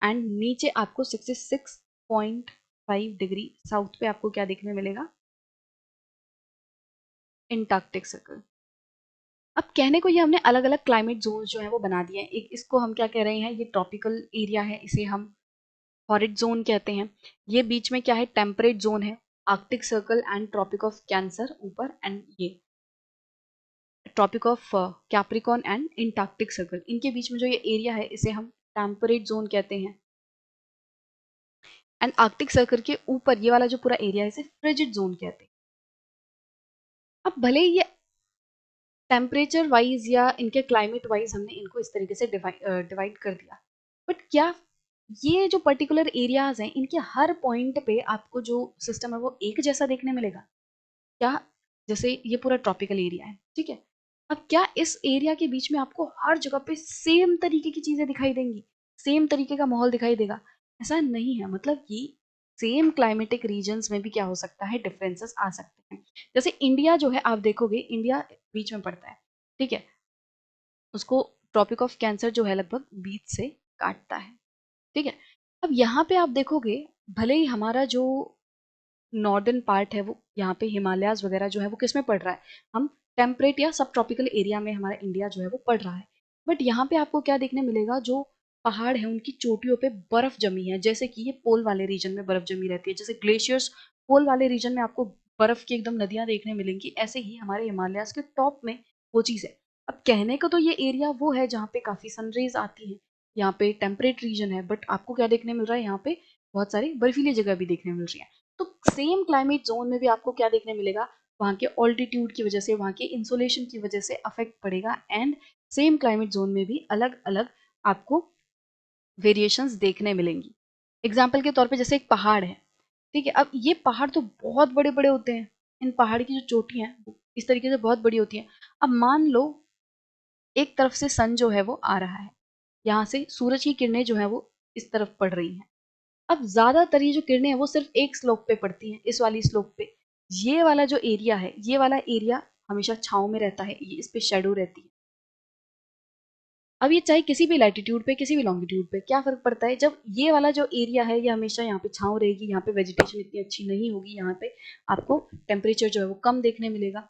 [SPEAKER 1] एंड नीचे आपको 66.5 डिग्री साउथ पे आपको क्या देखने मिलेगा, इंटार्क्टिक सर्कल। अब कहने को ये हमने अलग अलग क्लाइमेट जोन जो है वो बना दिए हैं। एक इसको हम क्या कह रहे हैं, ये ट्रॉपिकल एरिया है, इसे हम हॉरिड जोन कहते हैं। ये बीच में क्या है, टेम्परेट जोन है, Arctic circle and tropic of cancer ऊपर एंड ये tropic of Capricorn and Antarctic circle. इनके बीच में जो ये एरिया है इसे हम टेम्परेट जोन कहते हैं एंड आर्कटिक सर्कल के ऊपर ये वाला जो पूरा एरिया है इसे फ्रिजिड जोन कहते हैं। अब भले ही ये टेम्परेचर वाइज या इनके क्लाइमेट वाइज हमने इनको इस तरीके से डिवाइड कर दिया, बट क्या ये जो पर्टिकुलर एरियाज हैं इनके हर पॉइंट पे आपको जो सिस्टम है वो एक जैसा देखने मिलेगा क्या? जैसे ये पूरा ट्रॉपिकल एरिया है, ठीक है। अब क्या इस एरिया के बीच में आपको हर जगह पे सेम तरीके की चीजें दिखाई देंगी, सेम तरीके का माहौल दिखाई देगा? ऐसा नहीं है। मतलब कि सेम क्लाइमेटिक रीजन्स में भी क्या हो सकता है, डिफरेंसेस आ सकते हैं। जैसे इंडिया जो है, आप देखोगे इंडिया बीच में पड़ता है, ठीक है, उसको ट्रॉपिक ऑफ कैंसर जो है लगभग बीच से काटता है, ठीक है। अब यहाँ पे आप देखोगे भले ही हमारा जो नॉर्दर्न पार्ट है वो यहाँ पे हिमालयाज वगैरह जो है वो किस में पड़ रहा है, हम टेम्परेट या सब ट्रॉपिकल एरिया में हमारा इंडिया जो है वो पड़ रहा है। बट यहाँ पे आपको क्या देखने मिलेगा, जो पहाड़ है उनकी चोटियों पे बर्फ जमी है, जैसे कि ये पोल वाले रीजन में बर्फ जमी रहती है, जैसे ग्लेशियर्स पोल वाले रीजन में आपको बर्फ की एकदम नदियां देखने मिलेंगी, ऐसे ही हमारे हिमालयाज के टॉप में वो चीज़ है। अब कहने को तो ये एरिया वो है जहाँ पे काफी सनरेज आती है, यहाँ पे टेम्परेट रीजन है, बट आपको क्या देखने मिल रहा है, यहाँ पे बहुत सारी बर्फीली जगह भी देखने मिल रही है। तो सेम क्लाइमेट जोन में भी आपको क्या देखने मिलेगा, वहाँ के ऑल्टीट्यूड की वजह से, वहाँ के इंसोलेशन की वजह से अफेक्ट पड़ेगा एंड सेम क्लाइमेट जोन में भी अलग अलग आपको वेरिएशंस देखने मिलेंगी। एग्जाम्पल के तौर पे जैसे एक पहाड़ है, ठीक है। अब ये पहाड़ तो बहुत बड़े बड़े होते हैं, इन पहाड़ की जो चोटी हैं इस तरीके से बहुत बड़ी होती हैं। अब मान लो एक तरफ से सन जो है वो आ रहा है, यहाँ से सूरज की किरणें जो है वो इस तरफ पड़ रही हैं। अब ज्यादातर ये जो किरणें हैं वो सिर्फ एक स्लोप पे पड़ती हैं, इस वाली स्लोप पे। ये वाला जो एरिया है, ये वाला एरिया हमेशा छांव में रहता है, ये इस पे शेडो रहती है। अब ये चाहे किसी भी लैटिट्यूड पे, किसी भी लॉन्गिट्यूड पे, क्या फर्क पड़ता है, जब ये वाला जो एरिया है ये हमेशा यहाँ पे छांव रहेगी, यहाँ पे वेजिटेशन इतनी अच्छी नहीं होगी, यहाँ पे आपको टेम्परेचर जो है वो कम देखने मिलेगा।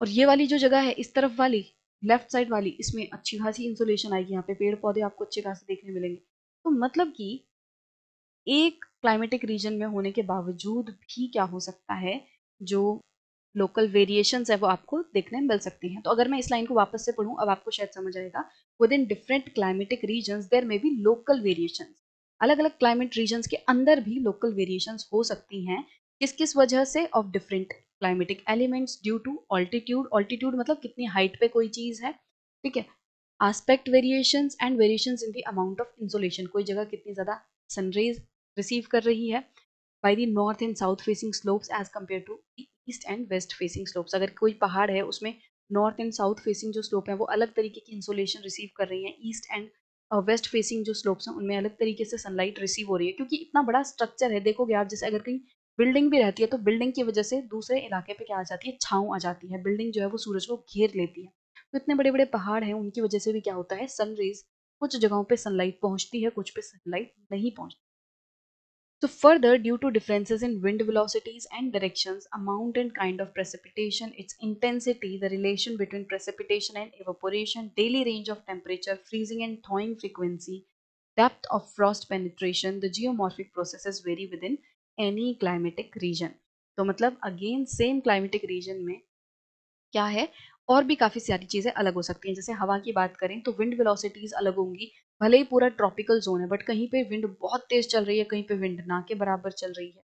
[SPEAKER 1] और ये वाली जो जगह है इस तरफ वाली, लेफ्ट साइड वाली, इसमें अच्छी खासी इंसोलेशन आएगी, यहाँ पे पेड़ पौधे आपको अच्छे खासे देखने मिलेंगे। तो मतलब कि एक क्लाइमेटिक रीजन में होने के बावजूद भी क्या हो सकता है, जो लोकल वेरिएशंस है वो आपको देखने मिल सकती हैं। तो अगर मैं इस लाइन को वापस से पढ़ूं, अब आपको शायद समझ आएगा। Within different climatic regions there may be local variations. अलग अलग क्लाइमेट रीजन्स के अंदर भी लोकल वेरिएशंस हो सकती हैं। किस किस वजह से? Of different climatic elements due to altitude. Altitude मतलब कितनी हाइट पे कोई चीज है, ठीक है। Aspect variations and variations in the amount of insolation, कोई जगह कितनी ज्यादा सनरेज रिसीव कर रही है by the north and south facing slopes as compared to the east and west facing slopes। अगर कोई पहाड़ है उसमें नॉर्थ एंड साउथ फेसिंग जो स्लोप है वो अलग तरीके की इंसोलेशन रिसीव कर रही है, ईस्ट एंड वेस्ट फेसिंग जो स्लोप्स हैं उनमें अलग तरीके से सनलाइट रिसीव हो रही है। क्योंकि इतना बड़ा स्ट्रक्चर है, देखोगे आप, जैसे अगर कहीं बिल्डिंग भी रहती है तो बिल्डिंग की वजह से दूसरे इलाके पे क्या आ जाती है, छांव आ जाती है। बिल्डिंग जो है वो सूरज को घेर लेती है। तो इतने बड़े बड़े पहाड़ हैं, उनकी वजह से भी क्या होता है, सनरेज कुछ जगहों पे सनलाइट पहुंचती है, कुछ पे सनलाइट नहीं पहुंचती। So further, due to differences in wind velocities and directions, amount and kind of precipitation, its intensity, the relation between precipitation and evaporation, daily range of temperature, freezing and thawing frequency, depth of frost penetration, the geomorphic processes vary within any climatic region। तो मतलब again same climatic reason में क्या है, और भी काफी सारी चीजें अलग हो सकती हैं। जैसे हवा की बात करें तो विंड वेलोसिटीज अलग होंगी। भले ही पूरा ट्रॉपिकल जोन है बट कहीं पे विंड बहुत तेज चल रही है, कहीं पे विंड ना के बराबर चल रही है,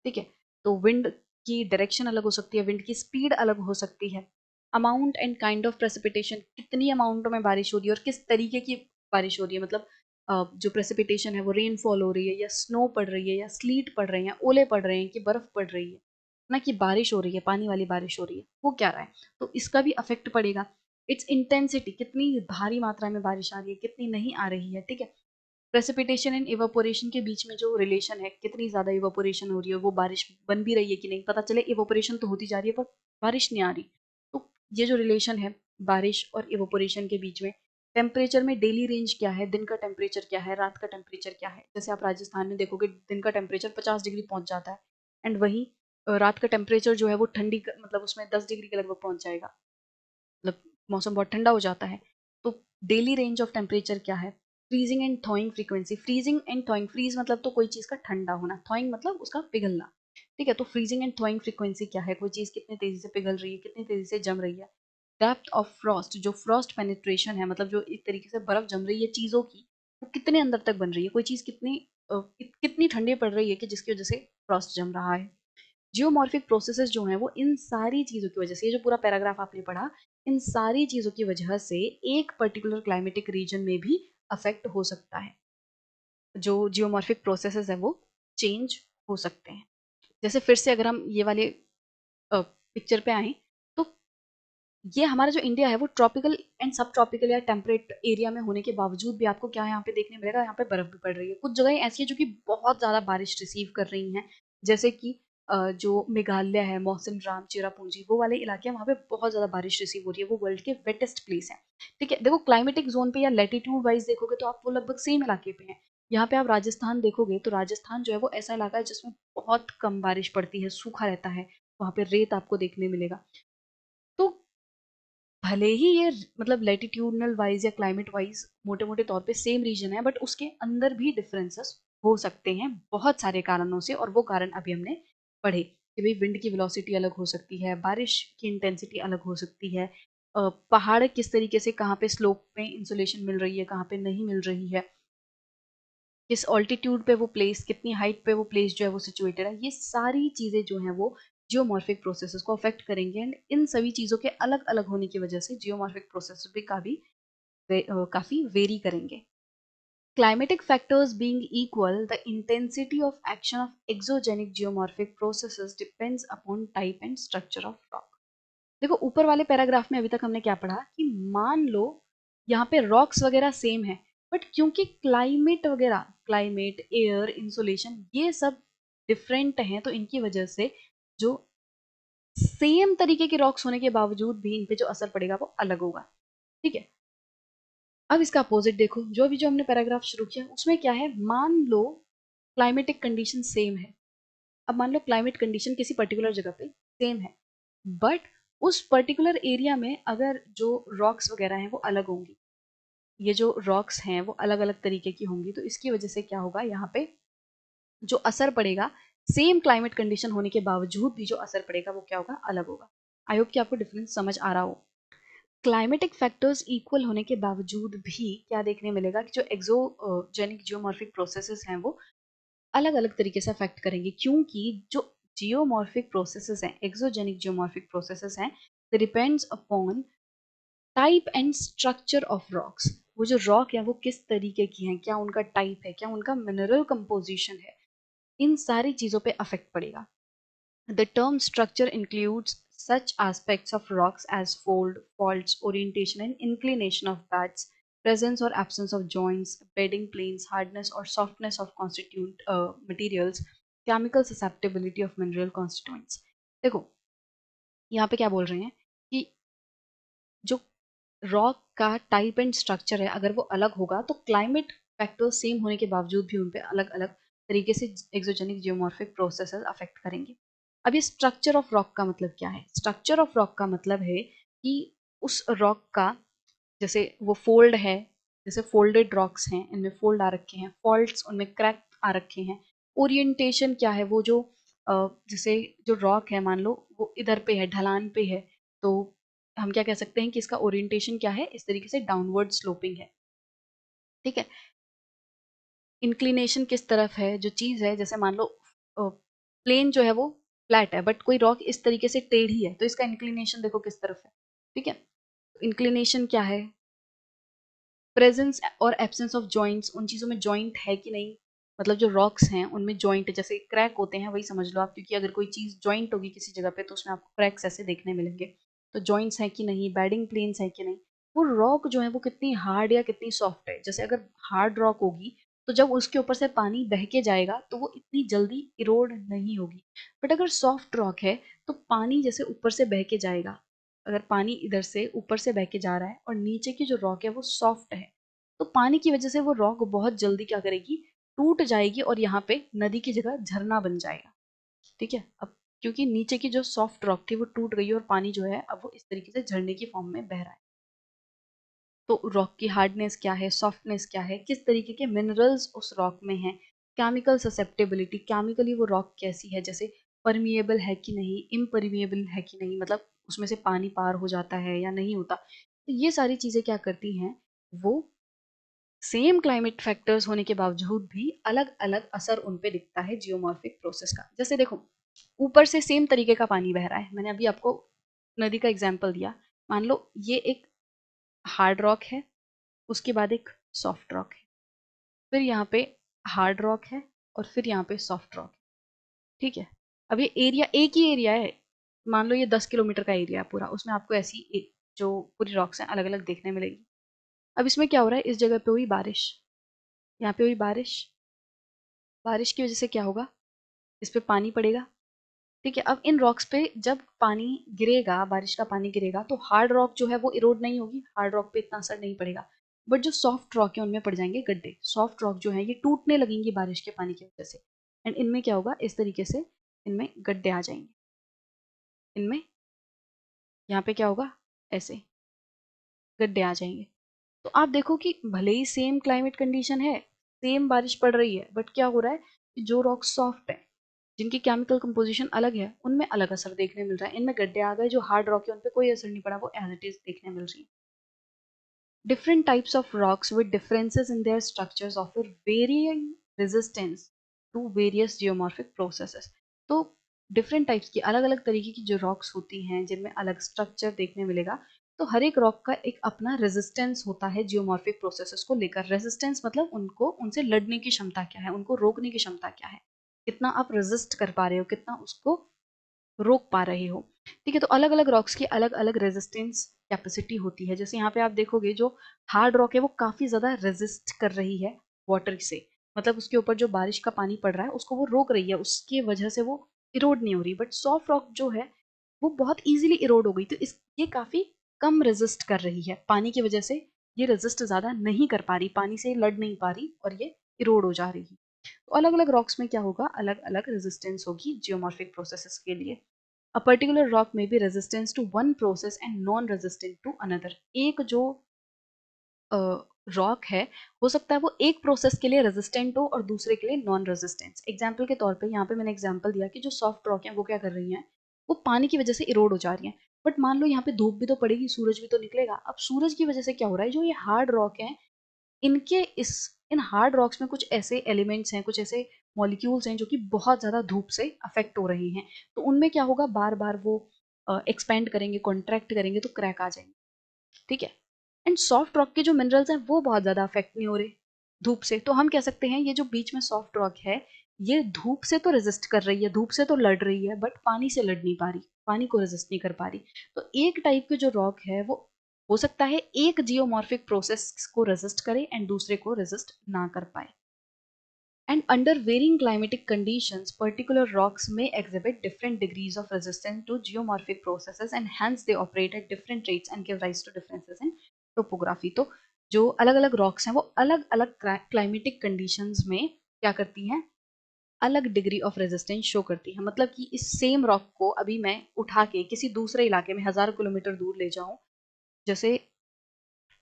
[SPEAKER 1] ठीक है। तो विंड की डायरेक्शन अलग हो सकती है, विंड की स्पीड अलग हो सकती है। Amount and kind of precipitation, कितनी अमाउंट में बारिश हो रही है और किस तरीके की बारिश हो रही है। मतलब जो प्रेसिपिटेशन है वो रेनफॉल हो रही है या स्नो पड़ रही है या स्लीट पड़ रहे हैं, ओले पड़ रहे हैं कि बर्फ पड़ रही है, ना कि बारिश हो रही है, पानी वाली बारिश हो रही है, वो क्या रहा है। तो इसका भी अफेक्ट पड़ेगा। इट्स इंटेंसिटी, कितनी भारी मात्रा में बारिश आ रही है, कितनी नहीं आ रही है, ठीक है। प्रेसिपिटेशन एंड इवापोरेशन के बीच में जो रिलेशन है, कितनी ज्यादा इवापोरेशन हो रही है, वो बारिश बन भी रही है कि नहीं, पता चले इवापोरेशन तो होती जा रही है पर बारिश नहीं आ रही। तो ये जो रिलेशन है बारिश और इवापोरेशन के बीच में। टेम्परेचर में डेली रेंज क्या है, दिन का टेम्परेचर क्या है, रात का टेम्परेचर क्या है। जैसे आप राजस्थान में देखोगे दिन का टेम्परेचर 50 डिग्री पहुंच जाता है, एंड वही रात का टेम्परेचर जो है वो ठंडी मतलब उसमें 10 डिग्री के लगभग पहुंच जाएगा। मतलब मौसम बहुत ठंडा हो जाता है। तो डेली रेंज ऑफ टेम्परेचर क्या है। Freezing and thawing frequency, freezing and thawing, freeze मतलब तो कोई चीज का ठंडा होना, थॉइंग मतलब उसका पिघलना, ठीक है। तो फ्रीजिंग एंड थॉइंग फ्रीक्वेंसी क्या है, कोई चीज कितनी तेजी से पिघल रही है, कितनी तेजी से जम रही है। डेप्थ ऑफ फ्रॉस्ट, जो फ्रॉस्ट पेनिट्रेशन है, मतलब जो एक तरीके से बर्फ जम रही है चीजों की, वो कितने अंदर तक बन रही है, कोई चीज कितनी कितनी ठंडी पड़ रही है कि जिसकी वजह से फ्रॉस्ट जम रहा है। जियोमॉर्फिक प्रोसेसेस जो हैं वो इन सारी चीज़ों की वजह से, ये जो पूरा पैराग्राफ आपने पढ़ा, इन सारी चीज़ों की वजह से एक पर्टिकुलर क्लाइमेटिक रीजन में भी अफेक्ट हो सकता है। जो जियोमॉर्फिक प्रोसेसेस है वो चेंज हो सकते हैं। जैसे फिर से अगर हम ये वाले पिक्चर पे आए तो ये हमारा जो इंडिया है वो ट्रॉपिकल एंड सब ट्रॉपिकल या टेम्परेट एरिया में होने के बावजूद भी आपको क्या यहाँ पे देखने मिलेगा, यहाँ पे बर्फ भी पड़ रही है। कुछ जगह ऐसी है जो कि बहुत ज्यादा बारिश रिसीव कर रही हैं, जैसे कि जो मेघालय है, मौसिन राम, चेरापूंजी, वो वाले इलाके हैं, वहाँ पे बहुत ज्यादा बारिश रिसीव हो रही है। वो वर्ल्ड के वेटेस्ट प्लेस है, ठीक है। देखो क्लाइमेटिक जोन पे या लेटीट्यूड वाइज देखोगे तो आप वो लगभग सेम इलाके पे हैं। यहाँ पे आप राजस्थान देखोगे तो राजस्थान जो है वो ऐसा इलाका है जिसमें बहुत कम बारिश पड़ती है, सूखा रहता है, वहाँ पे रेत आपको देखने मिलेगा। तो भले ही ये मतलब लेटिट्यूडनल वाइज या क्लाइमेट वाइज मोटे मोटे तौर पे सेम रीजन है, बट उसके अंदर भी डिफरेंसेस हो सकते हैं बहुत सारे कारणों से। और वो कारण अभी हमने पढ़े कि भाई विंड की वेलोसिटी अलग हो सकती है, बारिश की इंटेंसिटी अलग हो सकती है, पहाड़ किस तरीके से कहाँ पे स्लोप में इंसुलेशन मिल रही है, कहाँ पे नहीं मिल रही है, किस ऑल्टीट्यूड पे वो प्लेस, कितनी हाइट पे वो प्लेस जो है वो सिचुएटेड है। ये सारी चीजें जो हैं वो जियोमॉर्फिक प्रोसेसेस को अफेक्ट करेंगे, एंड इन सभी चीजों के अलग अलग होने की वजह से जियोमॉर्फिक प्रोसेस भी काफी वेरी करेंगे। Climatic factors being equal, the intensity of action of exogenic geomorphic processes depends upon type and structure of rock। देखो ऊपर वाले पैराग्राफ में अभी तक हमने क्या पढ़ा कि मान लो यहाँ पे रॉक्स वगैरह सेम है, बट क्योंकि क्लाइमेट वगैरह, क्लाइमेट, एयर, इंसुलेशन, ये सब डिफरेंट हैं, तो इनकी वजह से जो सेम तरीके के रॉक्स होने के बावजूद भी इन पे जो असर पड़ेगा वो अलग होगा, ठीक है। अब इसका अपोजिट देखो, जो हमने पैराग्राफ शुरू किया उसमें क्या है, मान लो क्लाइमेटिक कंडीशन सेम है। अब मान लो क्लाइमेट कंडीशन किसी पर्टिकुलर जगह पे सेम है, बट उस पर्टिकुलर एरिया में अगर जो रॉक्स वगैरह हैं वो अलग होंगी, ये जो रॉक्स हैं वो अलग अलग तरीके की होंगी, तो इसकी वजह से क्या होगा, यहाँ पे जो असर पड़ेगा सेम क्लाइमेट कंडीशन होने के बावजूद भी जो असर पड़ेगा वो क्या होगा, अलग होगा। आई होप कि आपको डिफरेंस समझ आ रहा हो। क्लाइमेटिक फैक्टर्स इक्वल होने के बावजूद भी क्या देखने मिलेगा कि जो एक्सोजेनिक जियोमॉर्फिक प्रोसेसेस हैं वो अलग अलग तरीके से अफेक्ट करेंगे, क्योंकि जो जियोमॉर्फिक प्रोसेसेस हैं, एक्सोजेनिक जियोमॉर्फिक प्रोसेसेस हैं, depends upon type and structure of rocks. वो जो रॉक है वो किस तरीके की हैं, क्या उनका टाइप है, क्या उनका मिनरल कंपोजिशन है, इन सारी चीज़ों पे अफेक्ट पड़ेगा। The term structure includes such aspects of rocks as fold, faults, orientation and inclination of beds, presence or absence of joints, bedding planes, hardness or softness of constituent materials, chemical susceptibility of mineral constituents। देखो यहाँ पे क्या बोल रहे हैं कि जो rock का टाइप एंड स्ट्रक्चर है अगर वो अलग होगा तो क्लाइमेट फैक्टर सेम होने के बावजूद भी उन पे अलग अलग तरीके से एक्सोजेनिक जियोमॉर्फिक प्रोसेसेस अफेक्ट करेंगे। अब ये स्ट्रक्चर ऑफ रॉक का मतलब क्या है? स्ट्रक्चर ऑफ रॉक का मतलब है कि उस रॉक का, जैसे वो फोल्ड है, जैसे फोल्डेड रॉक्स हैं इनमें फोल्ड आ रखे हैं, फॉल्ट्स उनमें क्रैक आ रखे हैं। ओरिएंटेशन क्या है? वो जो जैसे जो रॉक है मान लो वो इधर पे है, ढलान पे है, तो हम क्या कह सकते हैं कि इसका ओरिएंटेशन क्या है, इस तरीके से डाउनवर्ड स्लोपिंग है। ठीक है। इंक्लिनेशन किस तरफ है, जो चीज है, जैसे मान लो प्लेन जो है वो फ्लैट है बट कोई रॉक इस तरीके से टेढ़ी है तो इसका इंक्लिनेशन देखो किस तरफ है। ठीक है। इंक्लिनेशन क्या है? प्रेजेंस और एब्सेंस ऑफ जॉइंट्स, उन चीज़ों में जॉइंट है कि नहीं, मतलब जो रॉक्स हैं उनमें जॉइंट, जैसे क्रैक होते हैं वही समझ लो आप, क्योंकि अगर कोई चीज़ जॉइंट होगी किसी जगह पे तो उसमें आपको क्रैक्स ऐसे देखने मिलेंगे। तो जॉइंट्स हैं कि नहीं, बेडिंग प्लेन्स हैं कि नहीं, वो रॉक जो है वो कितनी हार्ड या कितनी सॉफ्ट है। जैसे अगर हार्ड रॉक होगी तो जब उसके ऊपर से पानी बह के जाएगा तो वो इतनी जल्दी इरोड नहीं होगी, बट अगर सॉफ्ट रॉक है तो पानी जैसे ऊपर से बह के जाएगा, अगर पानी इधर से ऊपर से बह के जा रहा है और नीचे की जो रॉक है वो सॉफ्ट है, तो पानी की वजह से वो रॉक बहुत जल्दी क्या करेगी, टूट जाएगी और यहाँ पे नदी की जगह झरना बन जाएगा। ठीक है। अब क्योंकि नीचे की जो सॉफ्ट रॉक थी वो टूट गई और पानी जो है अब वो इस तरीके से झरने की फॉर्म में बह रहा है। तो रॉक की हार्डनेस क्या है, सॉफ्टनेस क्या है, किस तरीके के मिनरल्स उस रॉक में हैं, केमिकल ससेप्टेबिलिटी, केमिकली वो रॉक कैसी है, जैसे परमिएबल है कि नहीं, इम्परमिएबल है कि नहीं, मतलब उसमें से पानी पार हो जाता है या नहीं होता। तो ये सारी चीजें क्या करती हैं, वो सेम क्लाइमेट फैक्टर्स होने के बावजूद भी अलग अलग असर उन पे दिखता है जियोमॉर्फिक प्रोसेस का। जैसे देखो ऊपर से सेम तरीके का पानी बह रहा है, मैंने अभी आपको नदी का एग्जांपल दिया। मान लो ये एक हार्ड रॉक है, उसके बाद एक सॉफ्ट रॉक है, फिर यहाँ पे हार्ड रॉक है और फिर यहाँ पे सॉफ्ट रॉक है। ठीक है। अब ये एरिया एक ही एरिया है, मान लो ये 10 किलोमीटर का एरिया है पूरा, उसमें आपको ऐसी जो पूरी रॉक्स हैं अलग अलग देखने मिलेगी। अब इसमें क्या हो रहा है, इस जगह पे हुई बारिश, यहाँ पे हुई बारिश, बारिश की वजह से क्या होगा, इस पे पानी पड़ेगा। ठीक है। अब इन रॉक्स पे जब पानी गिरेगा, बारिश का पानी गिरेगा, तो हार्ड रॉक जो है वो इरोड नहीं होगी, हार्ड रॉक पे इतना असर नहीं पड़ेगा, बट जो सॉफ्ट रॉक है उनमें पड़ जाएंगे गड्ढे। सॉफ्ट रॉक जो है ये टूटने लगेंगी बारिश के पानी की वजह से, एंड इनमें क्या होगा, इस तरीके से इनमें गड्ढे आ जाएंगे, इनमें यहाँ पे क्या होगा, ऐसे गड्ढे आ जाएंगे। तो आप देखो कि भले ही सेम क्लाइमेट कंडीशन है, सेम बारिश पड़ रही है, बट क्या हो रहा है कि जो रॉक सॉफ्ट है, जिनकी केमिकल कंपोजिशन अलग है, उनमें अलग असर देखने मिल रहा है। इनमें गड्ढे आ गए, जो हार्ड रॉक है उन पे कोई असर नहीं पड़ा, वो एज इट इज देखने मिल रही है। Different types of rocks with differences in their structures offer varying resistance to various geomorphic processes। तो डिफरेंट टाइप्स की अलग अलग तरीके की जो रॉक्स होती हैं जिनमें अलग स्ट्रक्चर देखने मिलेगा, तो हर एक रॉक का एक अपना रेजिस्टेंस होता है जियोमॉर्फिक प्रोसेसेस को लेकर। रेजिस्टेंस मतलब उनको, उनसे लड़ने की क्षमता क्या है, उनको रोकने की क्षमता क्या है, कितना आप रेजिस्ट कर पा रहे हो, कितना उसको रोक पा रहे हो। ठीक है। तो अलग अलग रॉक्स की अलग अलग रेजिस्टेंस कैपेसिटी होती है। जैसे यहाँ पे आप देखोगे जो हार्ड रॉक है वो काफी ज्यादा रेजिस्ट कर रही है वाटर से, मतलब उसके ऊपर जो बारिश का पानी पड़ रहा है उसको वो रोक रही है, उसकी वजह से वो इरोड नहीं हो रही। बट सॉफ्ट रॉक जो है वो बहुत इजीली इरोड हो गई, तो इस ये काफी कम रेजिस्ट कर रही है पानी की वजह से, ये रेजिस्ट ज्यादा नहीं कर पा रही, पानी से लड़ नहीं पा रही और ये इरोड हो जा रही है। तो अलग अलग रॉक्स में क्या होगा, अलग अलग रेजिस्टेंस होगी जियोमॉर्फिक प्रोसेसेस के लिए। A particular rock may be resistant to one process and non-resistant to another। एक जो रॉक है हो सकता है वो एक प्रोसेस के लिए रेजिस्टेंट हो और दूसरे के लिए नॉन रेजिस्टेंस। एग्जाम्पल के तौर पे यहाँ पे मैंने एग्जाम्पल दिया कि जो सॉफ्ट रॉक है वो क्या कर रही हैं, वो पानी की वजह से इरोड हो जा रही हैं। बट मान लो यहाँ पे धूप भी तो पड़ेगी, सूरज भी तो निकलेगा। अब सूरज की वजह से क्या हो रहा है, जो ये हार्ड रॉक है इनके इस इन हार्ड रॉक्स में कुछ ऐसे एलिमेंट्स हैं, कुछ ऐसे मॉलिक्यूल्स हैं जो कि बहुत ज़्यादा धूप से अफेक्ट हो रहे हैं। तो उनमें क्या होगा, बार बार वो एक्सपेंड करेंगे, कॉन्ट्रैक्ट करेंगे तो क्रैक आ जाएंगे। ठीक है। एंड सॉफ्ट रॉक के जो मिनरल्स हैं वो बहुत ज़्यादा अफेक्ट नहीं हो रहे धूप से। तो हम कह सकते हैं ये जो बीच में सॉफ्ट रॉक है ये धूप से तो रेजिस्ट कर रही है, धूप से तो लड़ रही है, बट पानी से लड़ नहीं पा रही, पानी को रेजिस्ट नहीं कर पा रही। तो एक टाइप के जो रॉक है वो हो सकता है एक जियोमॉर्फिक प्रोसेस को रेजिस्ट करे एंड दूसरे को रेजिस्ट ना कर पाए। And under varying climatic conditions, particular rocks may exhibit different degrees of resistance to geomorphic processes and hence they operate at different rates and give rise to differences in topography. तो जो अलग अलग rocks हैं वो अलग अलग climatic conditions में क्या करती हैं, अलग डिग्री ऑफ रेजिस्टेंस शो करती है। मतलब कि इस सेम रॉक को अभी मैं उठा के किसी दूसरे इलाके में 1000 किलोमीटर दूर ले जाऊं, जैसे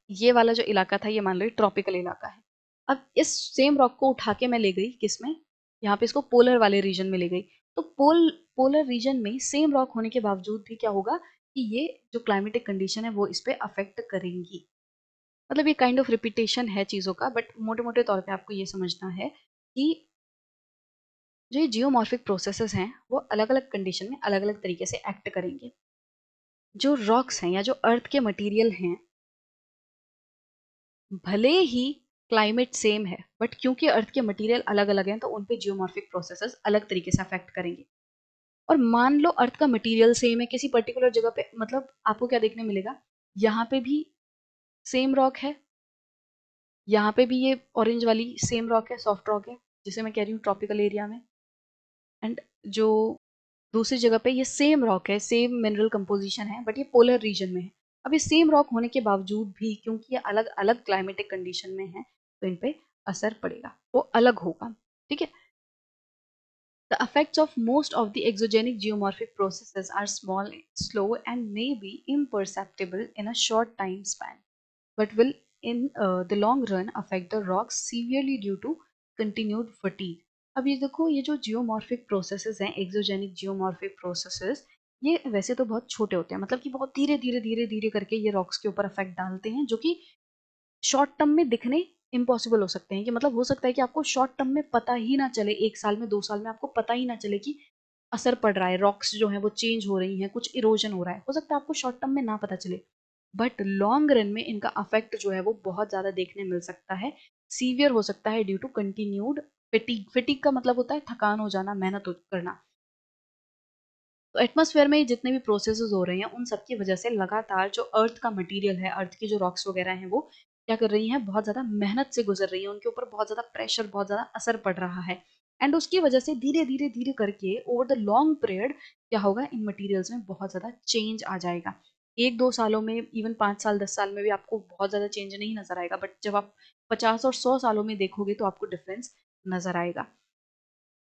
[SPEAKER 1] ये वाला जो इलाका था ये मान लो ये ट्रॉपिकल इलाका है। अब इस सेम रॉक को उठा के मैं ले गई किस में, यहाँ पे इसको पोलर वाले रीजन में ले गई। तो पोलर रीजन में सेम रॉक होने के बावजूद भी क्या होगा कि ये जो क्लाइमेटिक कंडीशन है वो इस पे अफेक्ट करेंगी। मतलब ये काइंड ऑफ रिपीटेशन है चीज़ों का, बट मोटे मोटे तौर पे आपको ये समझना है कि जो ये जियोमॉर्फिक प्रोसेसेस हैं वो अलग अलग कंडीशन में अलग अलग तरीके से एक्ट करेंगे। जो रॉक्स हैं या जो अर्थ के मटेरियल हैं, भले ही क्लाइमेट सेम है बट क्योंकि अर्थ के मटेरियल अलग अलग हैं तो उन पे जियोमॉर्फिक प्रोसेसेस अलग तरीके से अफेक्ट करेंगे। और मान लो अर्थ का मटेरियल सेम है किसी पर्टिकुलर जगह पे, मतलब आपको क्या देखने मिलेगा, यहाँ पे भी सेम रॉक है, यहाँ पे भी ये ऑरेंज वाली सेम रॉक है, सॉफ्ट रॉक है जिसे मैं कह रही हूँ ट्रॉपिकल एरिया में। एंड जो दूसरी जगह पे ये सेम रॉक है, सेम मिनरल कंपोजिशन है, बट ये पोलर रीजन में है। अब ये सेम रॉक होने के बावजूद भी क्योंकि ये अलग अलग क्लाइमेटिक कंडीशन में है तो इन पे असर पड़ेगा, वो अलग होगा। ठीक है। The effects of most of the exogenic geomorphic processes are small, slow, and may be imperceptible in a short time span, but will in the long run affect the rocks severely due to continued fatigue. अब ये देखो, ये जो geomorphic processes हैं, exogenic geomorphic processes, ये वैसे तो बहुत छोटे होते हैं, मतलब कि बहुत धीरे धीरे धीरे धीरे करके ये रॉक्स के ऊपर अफेक्ट डालते हैं, जो कि शॉर्ट टर्म में दिखने इम्पॉसिबल हो सकते हैं। कि मतलब हो सकता है कि आपको शॉर्ट टर्म में पता ही ना चले, 1 साल में 2 साल में आपको पता ही ना चले कि असर पड़ रहा है, रॉक्स जो है वो चेंज हो रही हैं, कुछ इरोजन हो रहा है, हो सकता है आपको शॉर्ट टर्म में ना पता चले, बट लॉन्ग रन में इनका अफेक्ट जो है वो बहुत ज्यादा देखने मिल सकता है, सीवियर हो सकता है ड्यू टू कंटिन्यूड फिटिक। फिटिक का मतलब होता है थकान हो जाना, मेहनत करना। तो एटमॉस्फेयर में जितने भी प्रोसेसेस हो रहे हैं उन सब की वजह से लगातार जो अर्थ का मटेरियल है, अर्थ की जो रॉक्स वगैरह हैं, वो क्या कर रही हैं, बहुत ज़्यादा मेहनत से गुजर रही हैं, उनके ऊपर बहुत ज़्यादा प्रेशर, बहुत ज़्यादा असर पड़ रहा है। एंड उसकी वजह से धीरे धीरे धीरे करके ओवर द लॉन्ग पीरियड क्या होगा, इन मटीरियल्स में बहुत ज़्यादा चेंज आ जाएगा। 1-2 सालों में, इवन 5 साल 10 साल में भी आपको बहुत ज़्यादा चेंज नहीं नजर आएगा, बट जब आप 50 और 100 सालों में देखोगे तो आपको डिफरेंस नजर आएगा।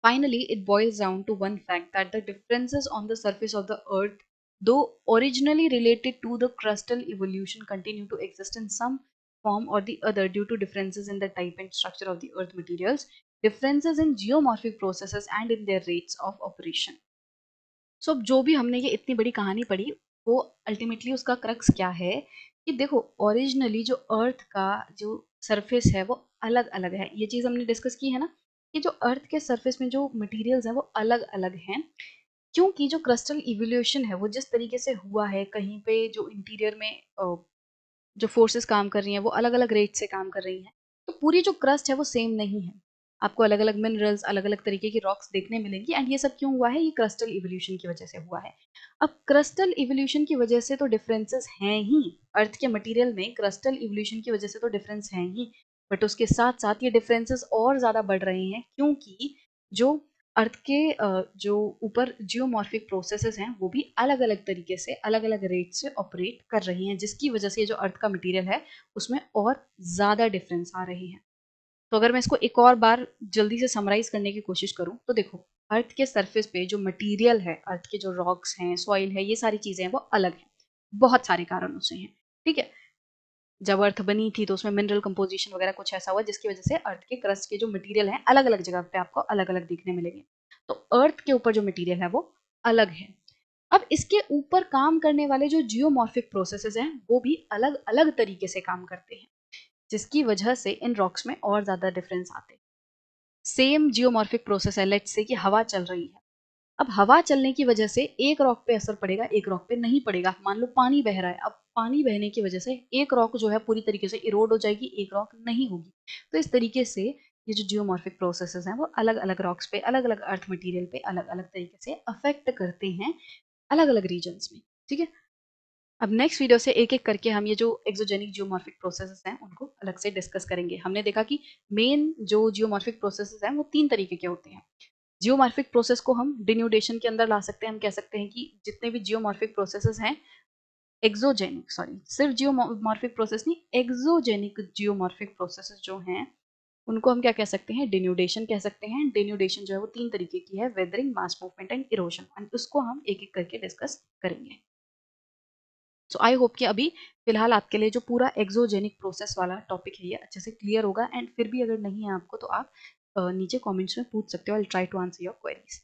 [SPEAKER 1] Finally, it boils down to one fact that the differences on the surface of the Earth, though originally related to the crustal evolution, continue to exist in some form or the other due to differences in the type and structure of the Earth materials, differences in geomorphic processes, and in their rates of operation. सो अब जो भी हमने ये इतनी बड़ी कहानी पढ़ी, वो अल्टीमेटली उसका क्रक्स क्या है कि देखो, ओरिजिनली जो अर्थ का जो सरफेस है वो अलग अलग है। ये चीज़ हमने डिस्कस की है ना, कि जो अर्थ के सरफेस में जो मटेरियल्स हैं वो अलग अलग हैं, क्योंकि जो क्रिस्टल इवोल्यूशन है वो जिस तरीके से हुआ है, कहीं पे जो इंटीरियर में जो फोर्सेस काम कर रही हैं वो अलग अलग रेट से काम कर रही हैं, तो पूरी जो क्रस्ट है वो सेम नहीं है। आपको अलग अलग मिनरल्स, अलग अलग तरीके की रॉक्स देखने मिलेंगी। एंड ये सब क्यों हुआ है, ये क्रिस्टल इवोल्यूशन की वजह से हुआ है। अब क्रिस्टल इवोल्यूशन की वजह से तो डिफरेंसेस हैं ही, अर्थ के मटेरियल में क्रिस्टल इवोल्यूशन की वजह से तो डिफरेंस हैं ही, बट उसके साथ साथ ये डिफरेंसेस और ज़्यादा बढ़ रहे हैं क्योंकि जो अर्थ के जो ऊपर जियोमॉर्फिक प्रोसेसेस हैं वो भी अलग अलग तरीके से, अलग अलग रेट से ऑपरेट कर रही हैं, जिसकी वजह से जो अर्थ का मटेरियल है उसमें और ज़्यादा डिफरेंस आ रहे हैं। तो अगर मैं इसको एक और बार जल्दी से समराइज करने की कोशिश करूं तो देखो, अर्थ के सरफेस पे जो मटेरियल है, अर्थ के जो रॉक्स हैं, सॉइल है, ये सारी चीज़ें हैं वो अलग हैं, बहुत सारे कारणों से हैं। ठीक है। जब अर्थ बनी थी तो उसमें मिनरल कंपोजिशन वगैरह कुछ ऐसा हुआ जिसकी वजह से अर्थ के क्रस्ट के जो मटेरियल हैं अलग अलग जगह पे आपको अलग अलग दिखने मिलेंगे। तो अर्थ के ऊपर जो मटेरियल है वो अलग है। अब इसके ऊपर काम करने वाले जो जियोमॉर्फिक प्रोसेसेस हैं वो भी अलग अलग तरीके से काम करते हैं, जिसकी वजह से इन रॉक्स में और ज्यादा डिफरेंस आते हैं। सेम जियोमॉर्फिक प्रोसेस है, लेट्स से कि हवा चल रही है। अब हवा चलने की वजह से एक रॉक पे असर पड़ेगा, एक रॉक पे नहीं पड़ेगा। मान लो पानी बह रहा है, अब पानी बहने की वजह से एक रॉक जो है पूरी तरीके से इरोड हो जाएगी, एक रॉक नहीं होगी। तो इस तरीके से ये जो जियोमॉर्फिक प्रोसेसेस हैं वो अलग अलग रॉक्स पे, अलग अलग अर्थ मटेरियल पे अलग अलग तरीके से अफेक्ट करते हैं अलग अलग रीजन्स में। ठीक है, अब नेक्स्ट वीडियो से एक एक करके हम ये जो एक्सोजेनिक जियोमॉर्फिक प्रोसेसेस हैं उनको अलग से डिस्कस करेंगे। हमने देखा कि मेन जो जियोमॉर्फिक प्रोसेसेस हैं वो 3 तरीके के होते हैं। जियोमॉर्फिक प्रोसेस को हम डिन्यूडेशन के अंदर ला सकते हैं। हम कह सकते हैं कि जितने भी जियोमॉर्फिक प्रोसेसेस हैं, एक्सोजेनिक, सॉरी, सिर्फ जियोमॉर्फिक प्रोसेस नहीं, एक्सोजेनिक जियोमॉर्फिक प्रोसेसेस जो हैं उनको हम क्या कह सकते हैं, डिन्यूडेशन कह सकते हैं। डिन्यूडेशन जो है वो 3 तरीके की है, weathering, mass movement and erosion, and उसको हम एक एक करके डिस्कस करेंगे। सो आई होप कि अभी फिलहाल आपके लिए जो पूरा एक्सोजेनिक प्रोसेस वाला टॉपिक है ये अच्छे से क्लियर होगा। एंड फिर भी अगर नहीं है आपको तो आप नीचे कमेंट्स में पूछ सकते हो। I will try to answer your queries.